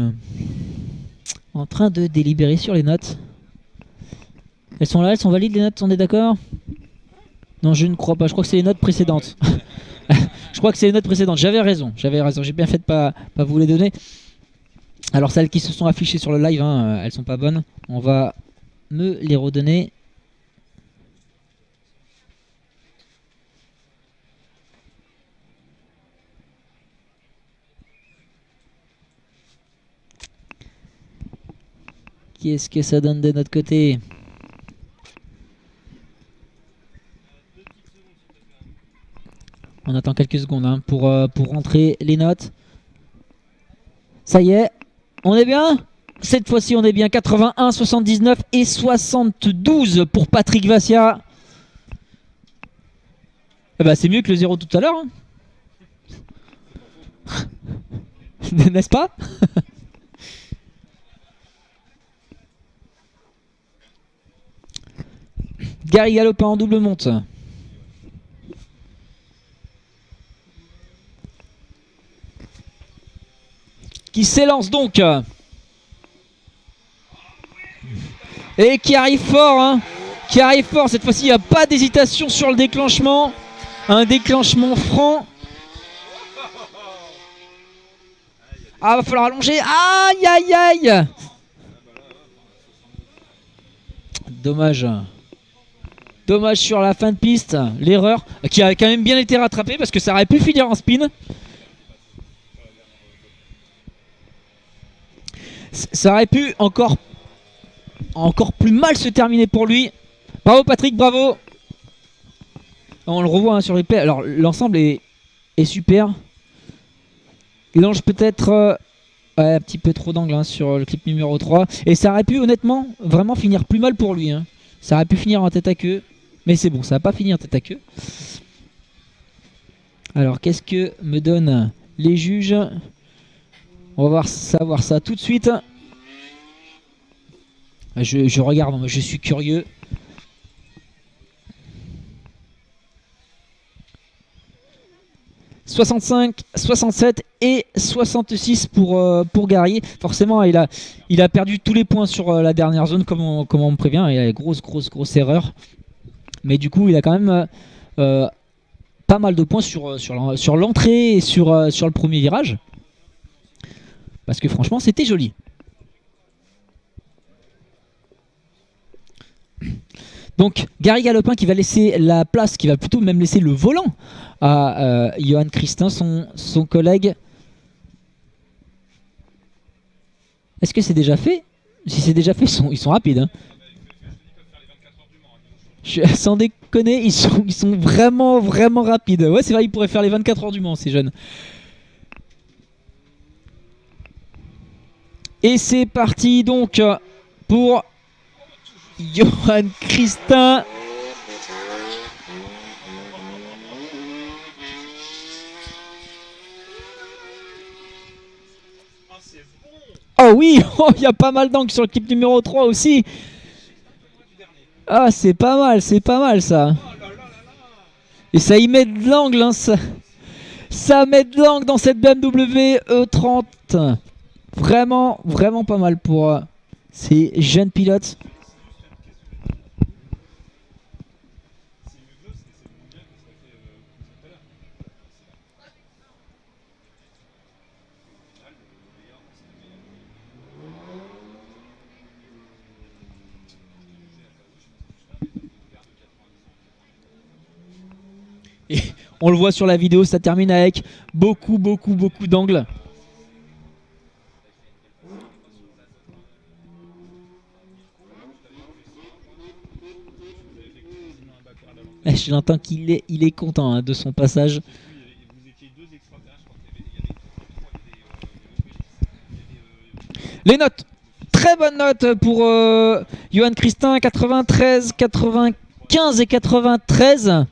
en train de délibérer sur les notes. Elles sont là, elles sont valides les notes, on est d'accord? Non, je ne crois pas, je crois que c'est les notes précédentes. Je crois que c'est les notes précédentes, j'avais raison, j'ai bien fait de pas vous les donner. Alors celles qui se sont affichées sur le live, hein, elles sont pas bonnes. On va me les redonner. Qu'est-ce que ça donne de notre côté? On attend quelques secondes hein, pour rentrer les notes. Ça y est, on est bien? Cette fois-ci on est bien. 81, 79 et 72 pour Patrick Vassia. Eh ben, c'est mieux que le 0 tout à l'heure. Hein. N'est-ce pas? Gary Galopin en double monte. Qui s'élance donc. Et qui arrive fort. Hein. Qui arrive fort. Cette fois-ci, il n'y a pas d'hésitation sur le déclenchement. Un déclenchement franc. Ah, va falloir allonger. Aïe, aïe, aïe. Dommage. Dommage sur la fin de piste. L'erreur qui a quand même bien été rattrapée parce que ça aurait pu finir en spin. Ça aurait pu encore plus mal se terminer pour lui. Bravo Patrick, bravo. On le revoit hein, sur les replay. Alors l'ensemble est super. Il lance peut-être un petit peu trop d'angle hein, sur le clip numéro 3. Et ça aurait pu honnêtement vraiment finir plus mal pour lui. Hein. Ça aurait pu finir en tête à queue. Mais c'est bon, ça va pas finir en tête à queue. Alors qu'est-ce que me donnent les juges? On va savoir ça tout de suite. Je regarde, je suis curieux. « 65, 67 et 66 pour Gary. » Forcément, il a perdu tous les points sur la dernière zone, comme on me prévient. Il a une grosse erreur. Mais du coup, il a quand même pas mal de points sur l'entrée et sur le premier virage. Parce que franchement, c'était joli. Donc, Gary Galopin qui va laisser la place, qui va plutôt même laisser le volant à Johan Christin, son collègue. Est-ce que c'est déjà fait? Si c'est déjà fait, ils sont rapides. Hein. Sans déconner, ils sont vraiment rapides. Ouais, c'est vrai, ils pourraient faire les 24 heures du Mans, ces jeunes. Et c'est parti donc pour Johan Christin. Oh oui, il y a pas mal d'angles sur le clip numéro 3 aussi. Ah, c'est pas mal ça. Et ça y met de l'angle, hein, ça met de l'angle dans cette BMW E30. Vraiment pas mal pour ces jeunes pilotes. Et on le voit sur la vidéo, ça termine avec beaucoup d'angles. Je l'entends qu'il est content hein, de son passage. Les notes, très bonnes notes pour Johan Christin, 93, 95 et 93.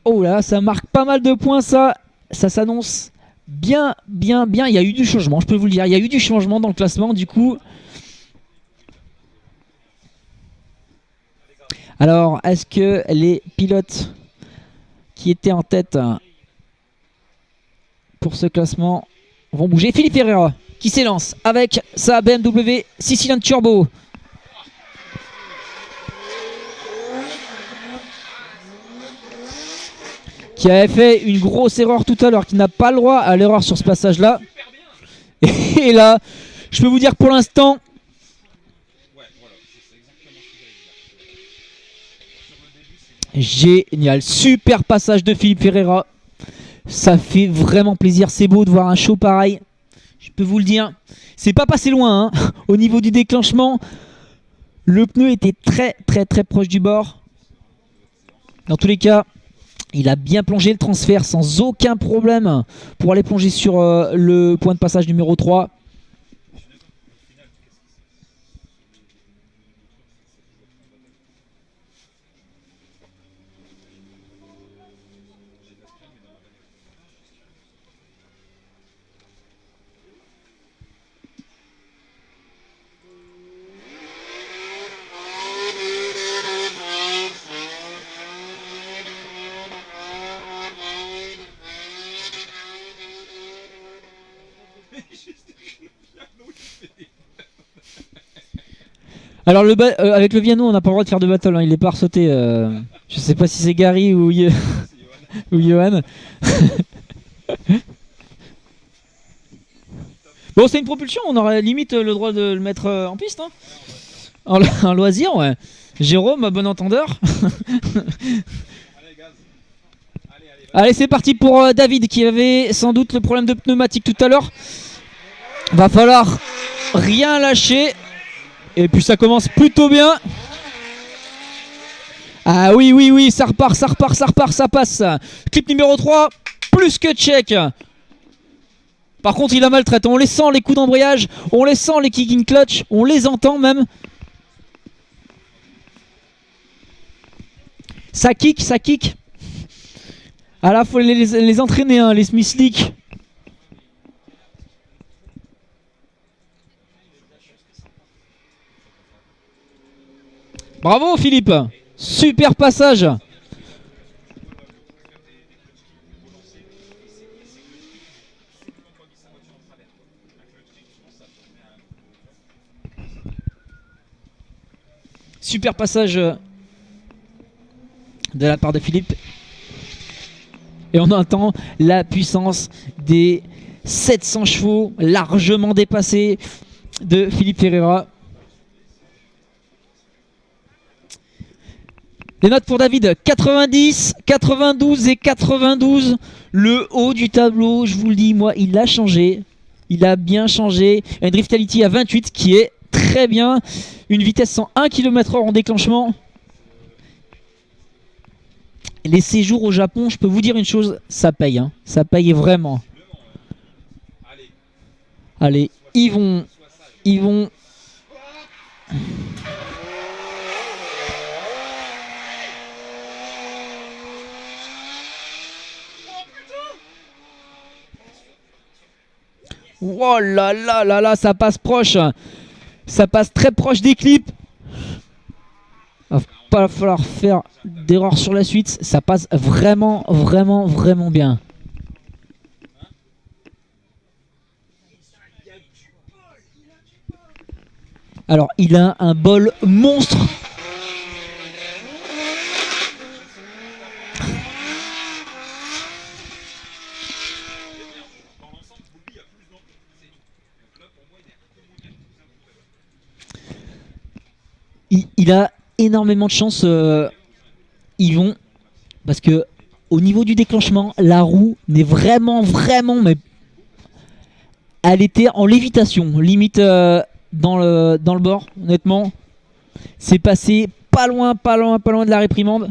Oh là, ça marque pas mal de points ça s'annonce bien. Il y a eu du changement, je peux vous le dire. Il y a eu du changement dans le classement du coup. Alors, est-ce que les pilotes qui étaient en tête pour ce classement vont bouger. Philippe Ferreira qui s'élance avec sa BMW 6 cylindres turbo. Qui avait fait une grosse erreur tout à l'heure, qui n'a pas le droit à l'erreur sur ce passage-là. Et là, je peux vous dire pour l'instant, génial, super passage de Philippe Ferreira. Ça fait vraiment plaisir, c'est beau de voir un show pareil. Je peux vous le dire, c'est pas passé loin hein. Au niveau du déclenchement, le pneu était très proche du bord. Dans tous les cas, il a bien plongé le transfert sans aucun problème pour aller plonger sur le point de passage numéro 3. Alors avec le Viano on n'a pas le droit de faire de battle, hein. Il est pas ressauté. Je sais pas si c'est Gary ou, ou Johan. Bon c'est une propulsion, on aurait limite le droit de le mettre en piste. Hein. En loisir, ouais. Jérôme, à bon entendeur. Allez c'est parti pour David qui avait sans doute le problème de pneumatique tout à l'heure. Va falloir rien lâcher. Et puis ça commence plutôt bien. Ah oui, ça repart, ça passe. Clip numéro 3, plus que check. Par contre il a maltraite, on les sent les coups d'embrayage, on les sent les kick in clutch, on les entend même. Ça kick. Ah là faut les entraîner hein, les Smith League. Bravo Philippe, super passage. Super passage de la part de Philippe. Et on entend la puissance des 700 chevaux largement dépassés de Philippe Ferreira. Les notes pour David, 90, 92 et 92. Le haut du tableau, je vous le dis, moi, il a changé. Il a bien changé. Une Driftality à 28 qui est très bien. Une vitesse 101 km/h en déclenchement. Les séjours au Japon, je peux vous dire une chose, ça paye. Hein. Ça paye vraiment. Allez, ils vont... Oh là là, ça passe proche. Ça passe très proche des clips. Il va pas falloir faire d'erreur sur la suite. Ça passe vraiment bien. Alors, il a un bol monstre. Il a énormément de chance, Yvon, parce que au niveau du déclenchement, la roue n'est vraiment, mais elle était en lévitation, limite dans le bord, honnêtement. C'est passé pas loin de la réprimande.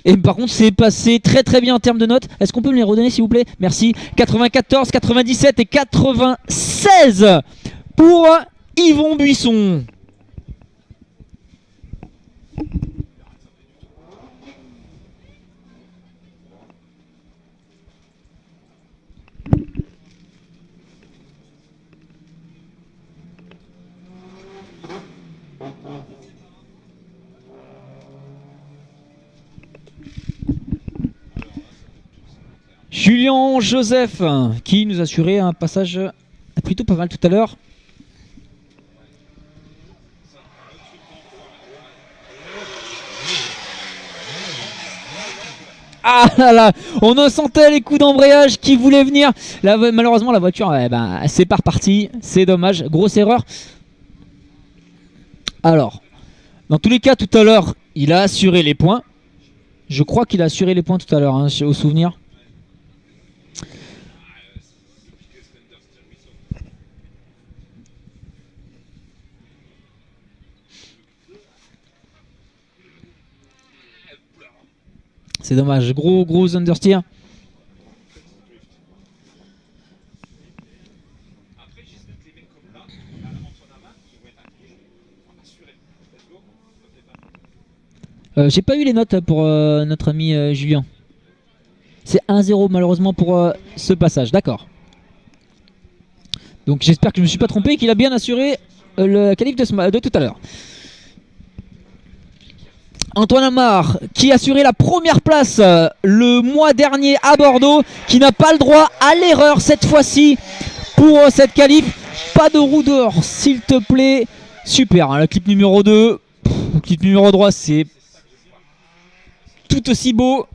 Et par contre, c'est passé très bien en termes de notes. Est-ce qu'on peut me les redonner, s'il vous plaît? Merci. 94, 97 et 96 pour Yvon Buisson. Julien Joseph qui nous assurait un passage plutôt pas mal tout à l'heure. Ah là là, on en sentait les coups d'embrayage qui voulaient venir. Là, malheureusement, la voiture, c'est pas reparti. C'est dommage, grosse erreur. Alors, dans tous les cas, tout à l'heure, il a assuré les points. Je crois qu'il a assuré les points tout à l'heure, hein, au souvenir. C'est dommage, gros understeer. J'ai pas eu les notes pour notre ami Julien. C'est 1-0 malheureusement pour ce passage, d'accord. Donc j'espère que je me suis pas trompé et qu'il a bien assuré le qualif de tout à l'heure. Antoine Amar qui a assuré la première place le mois dernier à Bordeaux, qui n'a pas le droit à l'erreur cette fois-ci pour cette qualif. Pas de roue d'or s'il te plaît. Super, hein, la clip numéro 2. La clip numéro 3 c'est tout aussi beau.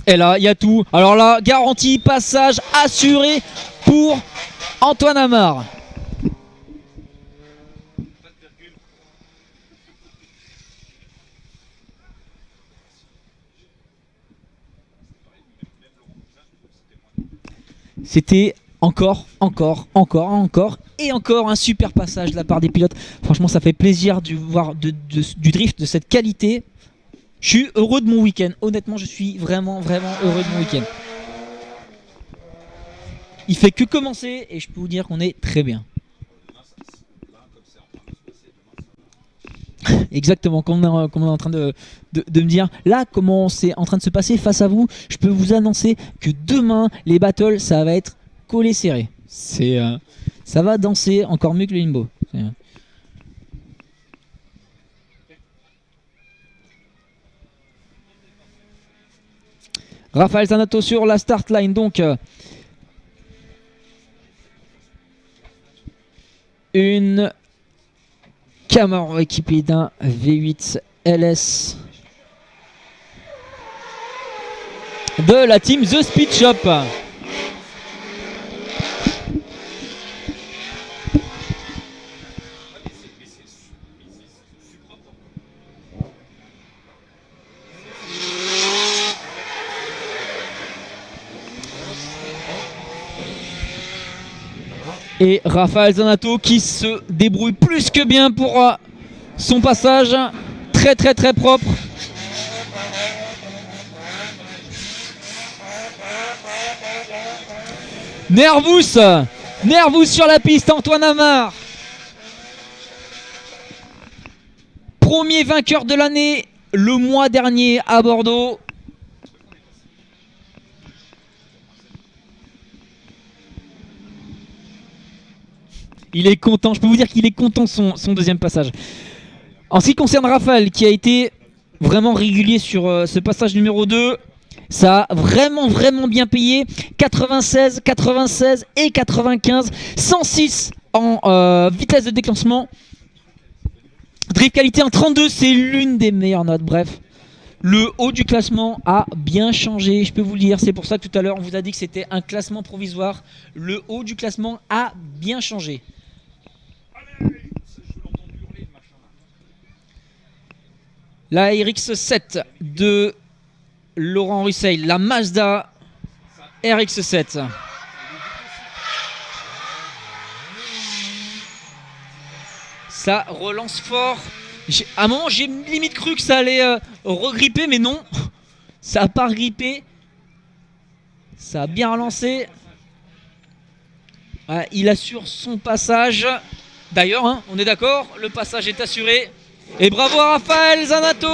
Et là il y a tout. Alors là, garantie, passage assuré pour Antoine Amar. C'était encore et encore un super passage de la part des pilotes. Franchement, ça fait plaisir de voir du drift de cette qualité. Je suis heureux de mon week-end. Honnêtement, je suis vraiment heureux de mon week-end. Il fait que commencer et je peux vous dire qu'on est très bien. Exactement, comme on est en train de me dire là comment c'est en train de se passer face à vous, je peux vous annoncer que demain les battles ça va être collé serré. Ça va danser encore mieux que le limbo. Raphaël Zanato sur la start line donc. Une Camaro équipée d'un V8 LS de la team The Speed Shop. Et Raphaël Zanato qui se débrouille plus que bien pour son passage. Très propre. Nervous sur la piste, Antoine Amar. Premier vainqueur de l'année le mois dernier à Bordeaux. Il est content, je peux vous dire qu'il est content de son deuxième passage. En ce qui concerne Raphaël, qui a été vraiment régulier sur ce passage numéro 2, ça a vraiment bien payé. 96 et 95, 106 en vitesse de déclenchement. Drift qualité en 32, c'est l'une des meilleures notes. Bref, le haut du classement a bien changé, je peux vous le dire. C'est pour ça que tout à l'heure on vous a dit que c'était un classement provisoire. Le haut du classement a bien changé. La RX7 de Laurent Russeil, la Mazda RX7. Ça relance fort. À un moment, j'ai limite cru que ça allait regripper, mais non. Ça n'a pas grippé. Ça a bien relancé. Il assure son passage. D'ailleurs, hein, on est d'accord, le passage est assuré. Et bravo à Raphaël Zanato.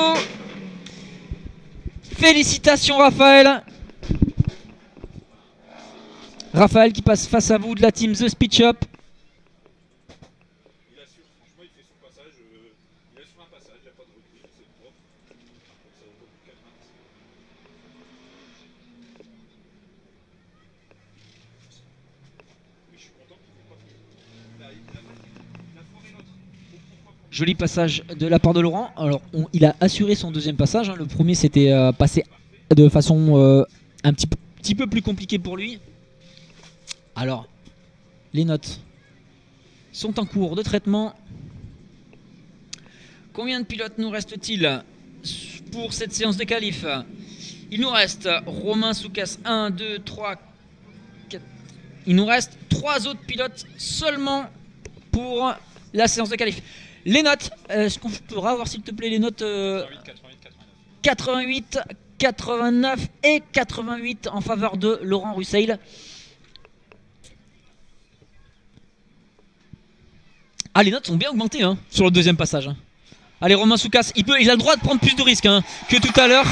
Félicitations Raphaël. Raphaël qui passe face à vous de la team The Speed Shop. Il assure, franchement il fait son passage, il assure un passage, il n'y a pas de recul, c'est propre. Joli passage de la part de Laurent. Alors, il a assuré son deuxième passage. Hein. Le premier, c'était passé de façon un petit peu plus compliquée pour lui. Alors, les notes sont en cours de traitement. Combien de pilotes nous reste-t-il pour cette séance de qualif? Il nous reste Romain Soukas, 1, 2, 3, 4. Il nous reste 3 autres pilotes seulement pour la séance de qualif. Les notes, est-ce qu'on pourra avoir s'il te plaît les notes 88, 89 et 88 en faveur de Laurent Russeil. Ah, les notes sont bien augmentées hein, sur le deuxième passage. Hein. Allez, Romain Soukas, il a le droit de prendre plus de risques hein, que tout à l'heure.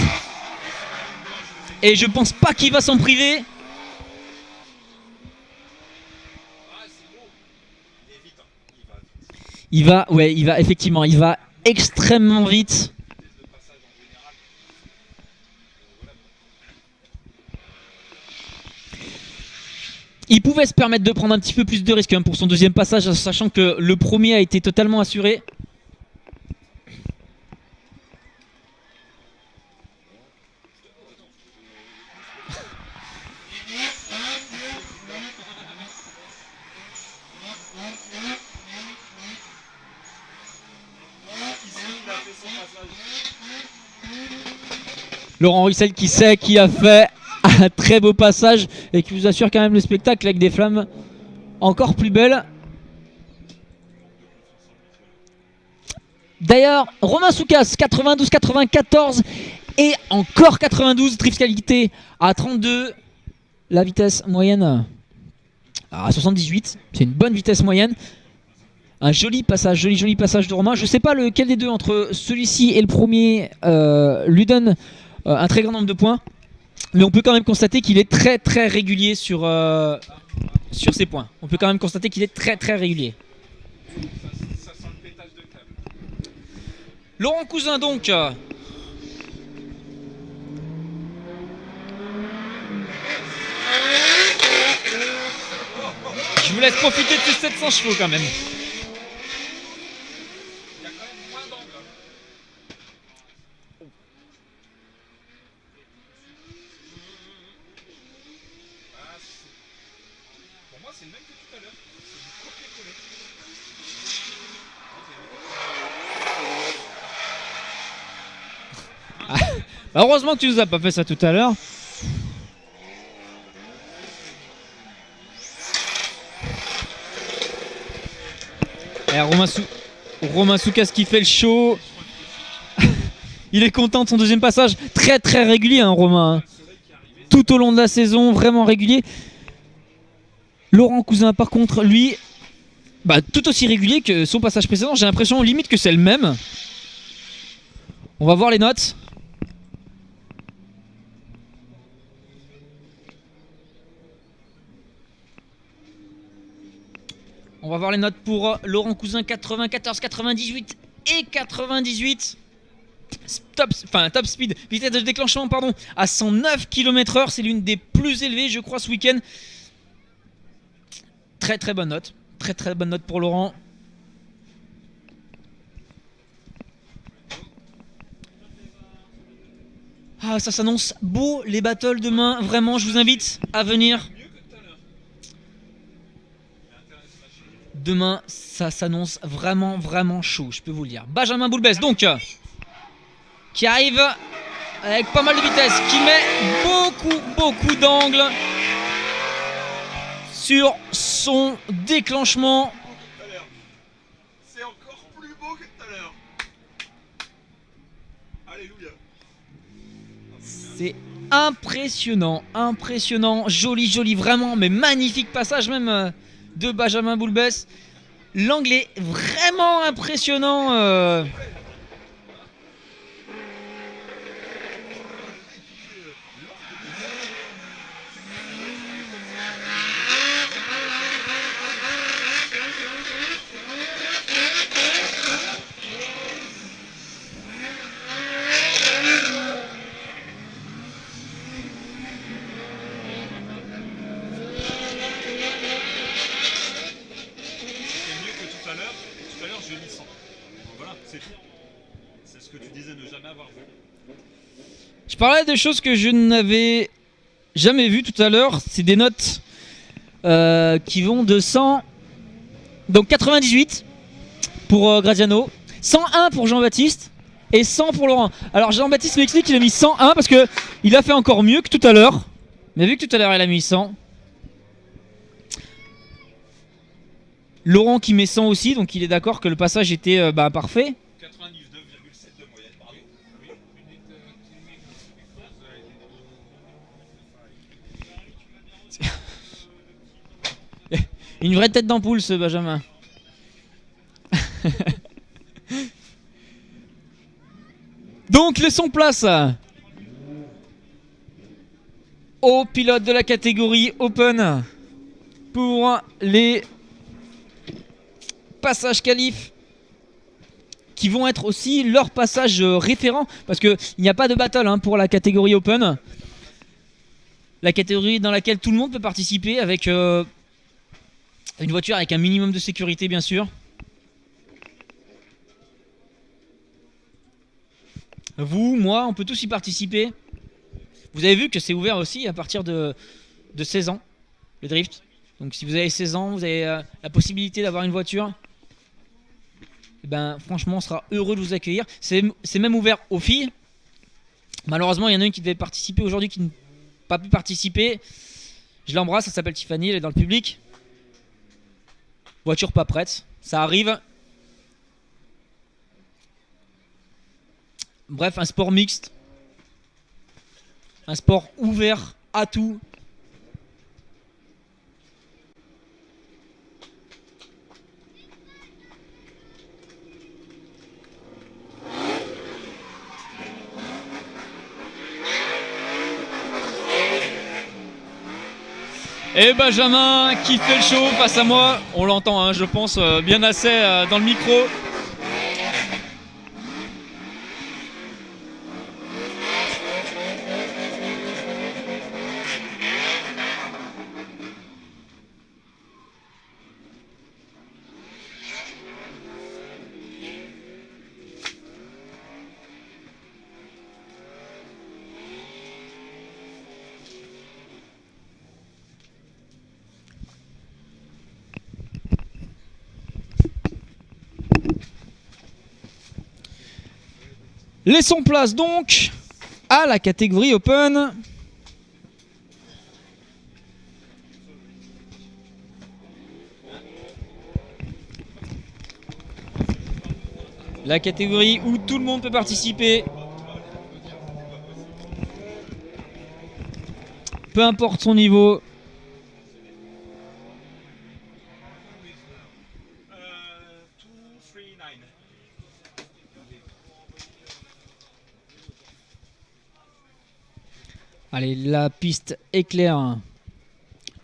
Et je pense pas qu'il va s'en priver. Il va effectivement, il va extrêmement vite. Il pouvait se permettre de prendre un petit peu plus de risques hein, pour son deuxième passage, sachant que le premier a été totalement assuré. Laurent Russeil qui sait qui a fait un très beau passage et qui vous assure quand même le spectacle avec des flammes encore plus belles. D'ailleurs, Romain Soukas, 92-94 et encore 92, drift qualité à 32. La vitesse moyenne à 78, c'est une bonne vitesse moyenne. Un joli passage de Romain. Je ne sais pas lequel des deux entre celui-ci et le premier lui donne un très grand nombre de points. Mais on peut quand même constater qu'il est très très régulier sur ses points. On peut quand même constater qu'il est très très régulier. Laurent Cousin donc. Je vous laisse profiter de ces 700 chevaux quand même. Heureusement que tu nous as pas fait ça tout à l'heure. Romain Soukas qui fait le show. Il est content de son deuxième passage. Très très régulier hein, Romain. Tout au long de la saison, vraiment régulier. Laurent Cousin par contre, lui, tout aussi régulier que son passage précédent. J'ai l'impression limite que c'est le même. On va voir les notes. On va voir les notes pour Laurent Cousin, 94, 98 et 98. Top speed, vitesse de déclenchement pardon, à 109 km/h. C'est l'une des plus élevées je crois ce week-end. Très très bonne note. Très très bonne note pour Laurent. Ah, ça s'annonce beau les battles demain. Vraiment, je vous invite à venir. Demain, ça s'annonce vraiment, vraiment chaud, je peux vous le dire. Benjamin Boulbès, donc, qui arrive avec pas mal de vitesse, qui met beaucoup d'angles sur son déclenchement. C'est encore plus beau que tout à l'heure. Alléluia. C'est impressionnant, joli, vraiment, mais magnifique passage même de Benjamin Boulbès. L'angle est vraiment impressionnant. Voilà, c'est tout. C'est ce que tu disais ne jamais avoir vu. Je parlais des choses que je n'avais jamais vues tout à l'heure. C'est des notes qui vont de 100... Donc 98 pour Graziano, 101 pour Jean-Baptiste et 100 pour Laurent. Alors Jean-Baptiste m'explique qu'il a mis 101 parce que il a fait encore mieux que tout à l'heure. Mais vu que tout à l'heure il a mis 100. Laurent qui met 100 aussi, donc il est d'accord que le passage était parfait. 99,7 de moyenne, pardon. Une vraie tête d'ampoule ce Benjamin. Donc laissons place aux pilotes de la catégorie Open pour les passages qualifs qui vont être aussi leur passage référent parce qu'il n'y a pas de battle pour la catégorie Open. La catégorie dans laquelle tout le monde peut participer avec une voiture avec un minimum de sécurité bien sûr. Vous, moi, on peut tous y participer. Vous avez vu que c'est ouvert aussi à partir de 16 ans, le drift. Donc si vous avez 16 ans, vous avez la possibilité d'avoir une voiture. Et ben, franchement, on sera heureux de vous accueillir. C'est même ouvert aux filles. Malheureusement, il y en a une qui devait participer aujourd'hui qui n'a pas pu participer. Je l'embrasse, elle s'appelle Tiffany, elle est dans le public. Voiture pas prête, ça arrive. Bref, un sport mixte. Un sport ouvert à tout. Et Benjamin qui fait le show face à moi. On l'entend, je pense, bien assez dans le micro. Laissons place donc à la catégorie Open. La catégorie où tout le monde peut participer. Peu importe son niveau. Allez, la piste est claire.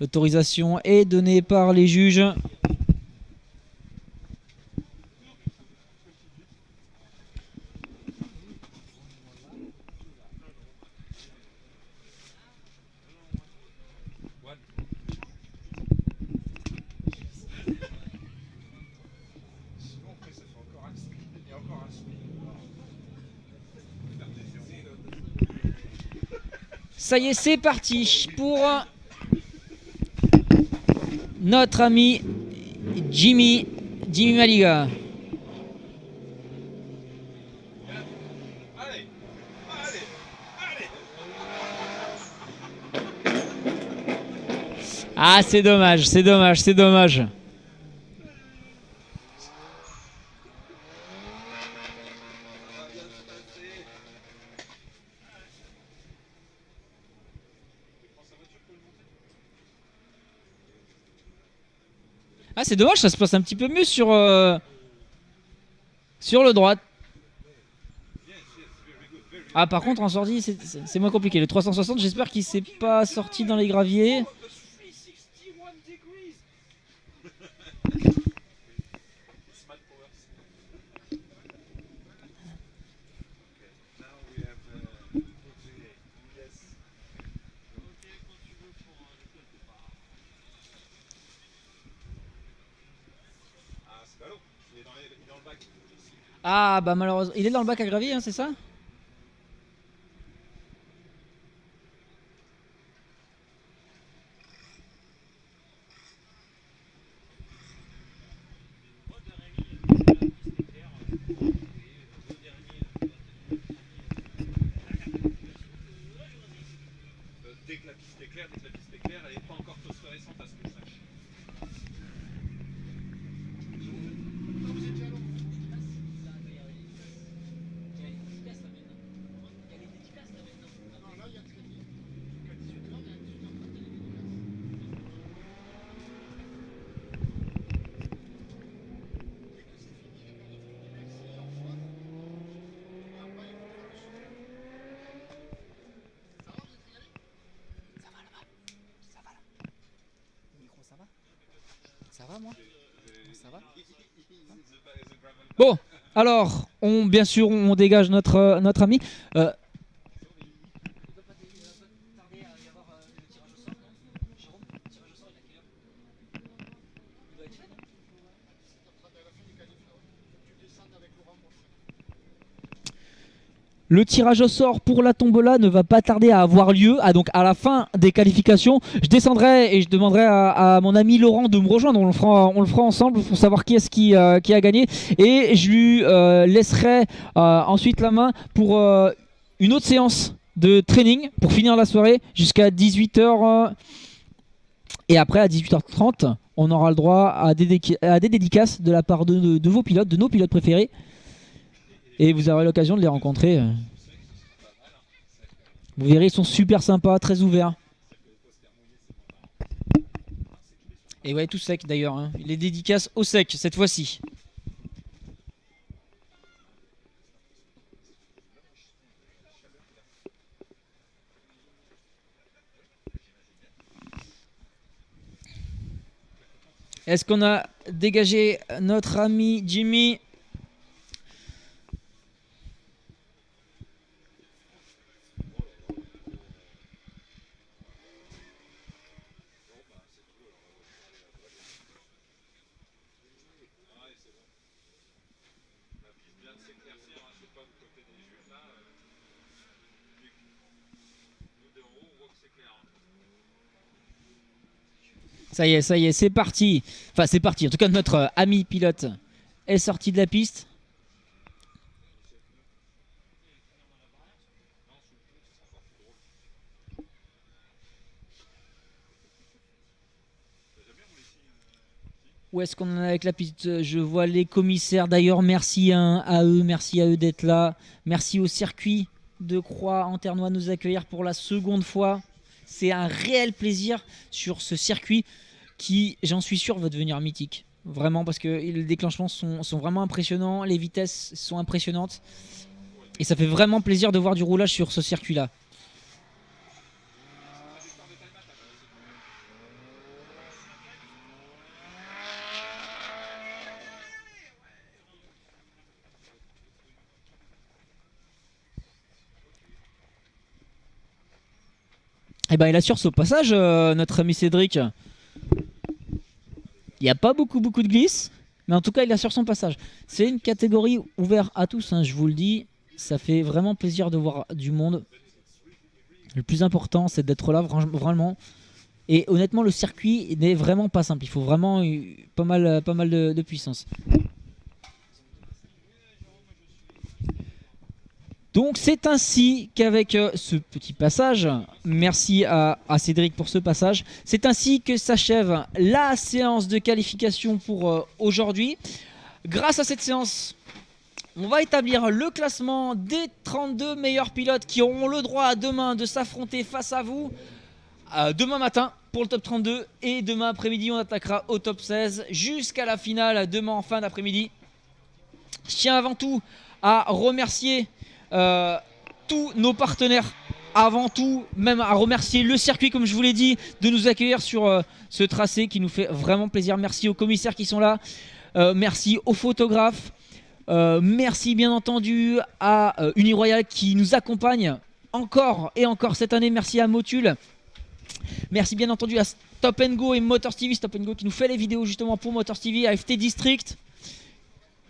L'autorisation est donnée par les juges. Ça y est, c'est parti pour notre ami Jimmy Maliga. Allez, allez, allez. Ah, c'est dommage, c'est dommage, c'est dommage. Ah, c'est dommage, ça se passe un petit peu mieux sur le droit. Ah, par contre, en sortie, c'est moins compliqué. Le 360, j'espère qu'il s'est pas sorti dans les graviers. Ah bah malheureusement, il est dans le bac à gravier, hein, c'est ça? Dès que la piste est claire, elle n'est pas encore phosphorescente à ce que je sache. Ça va moi? Ça va? Bon, alors, bien sûr, on dégage notre ami. Le tirage au sort pour la tombola ne va pas tarder à avoir lieu. Ah, donc à la fin des qualifications, je descendrai et je demanderai à mon ami Laurent de me rejoindre. On le fera ensemble pour savoir qui est-ce qui a gagné. Et je lui laisserai ensuite la main pour une autre séance de training pour finir la soirée jusqu'à 18h. Et après à 18h30, on aura le droit à des dédicaces de la part de vos pilotes, de nos pilotes préférés. Et vous aurez l'occasion de les rencontrer. Vous verrez, ils sont super sympas, très ouverts. Et ouais, tout sec d'ailleurs. Hein. Les dédicaces au sec cette fois-ci. Est-ce qu'on a dégagé notre ami Jimmy ? Ça y est, c'est parti. Enfin, c'est parti. En tout cas, notre ami pilote est sorti de la piste. Où est-ce qu'on en est avec la piste? Je vois les commissaires. D'ailleurs, merci à eux d'être là. Merci au circuit de Croix-en-Ternois de nous accueillir pour la seconde fois. C'est un réel plaisir sur ce circuit qui, j'en suis sûr, va devenir mythique. Vraiment, parce que les déclenchements sont vraiment impressionnants, les vitesses sont impressionnantes. Et ça fait vraiment plaisir de voir du roulage sur ce circuit-là. Et ben il assure ce passage, notre ami Cédric. Il n'y a pas beaucoup de glisse, mais en tout cas il assure son passage. C'est une catégorie ouverte à tous, hein, je vous le dis. Ça fait vraiment plaisir de voir du monde. Le plus important c'est d'être là vraiment. Et honnêtement le circuit n'est vraiment pas simple. Il faut vraiment pas mal de puissance. Donc c'est ainsi qu'avec ce petit passage, merci à Cédric pour ce passage, c'est ainsi que s'achève la séance de qualification pour aujourd'hui. Grâce à cette séance, on va établir le classement des 32 meilleurs pilotes qui auront le droit demain de s'affronter face à vous. Demain matin pour le top 32 et demain après-midi on attaquera au top 16 jusqu'à la finale demain en fin d'après-midi. Je tiens avant tout à remercier tous nos partenaires, avant tout même à remercier le circuit comme je vous l'ai dit de nous accueillir sur ce tracé qui nous fait vraiment plaisir. Merci aux commissaires qui sont là, merci aux photographes, merci bien entendu à Uniroyal qui nous accompagne encore et encore cette année, merci à Motul, merci bien entendu à Stop & Go et Motors TV, Stop & Go qui nous fait les vidéos justement pour Motors TV, à FT District.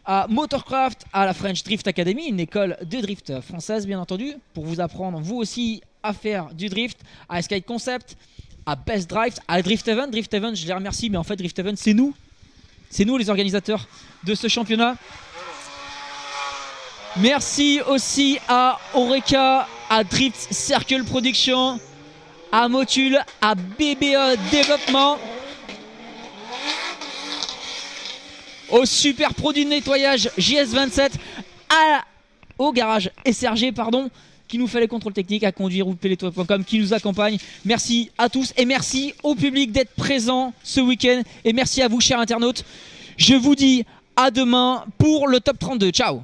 à Motorcraft, à la French Drift Academy, une école de drift française bien entendu, pour vous apprendre vous aussi à faire du drift, à Skate Concept, à Best Drive, à Drift Event. Drift Event, je les remercie, mais en fait Drift Event c'est nous les organisateurs de ce championnat. Merci aussi à Oreca, à Drift Circle Production, à Motul, à BBE Développement, au super produit de nettoyage JS27, au garage SRG, qui nous fait les contrôles techniques, à conduire ou peletoi.com, qui nous accompagne. Merci à tous et merci au public d'être présent ce week-end. Et merci à vous, chers internautes. Je vous dis à demain pour le top 32. Ciao!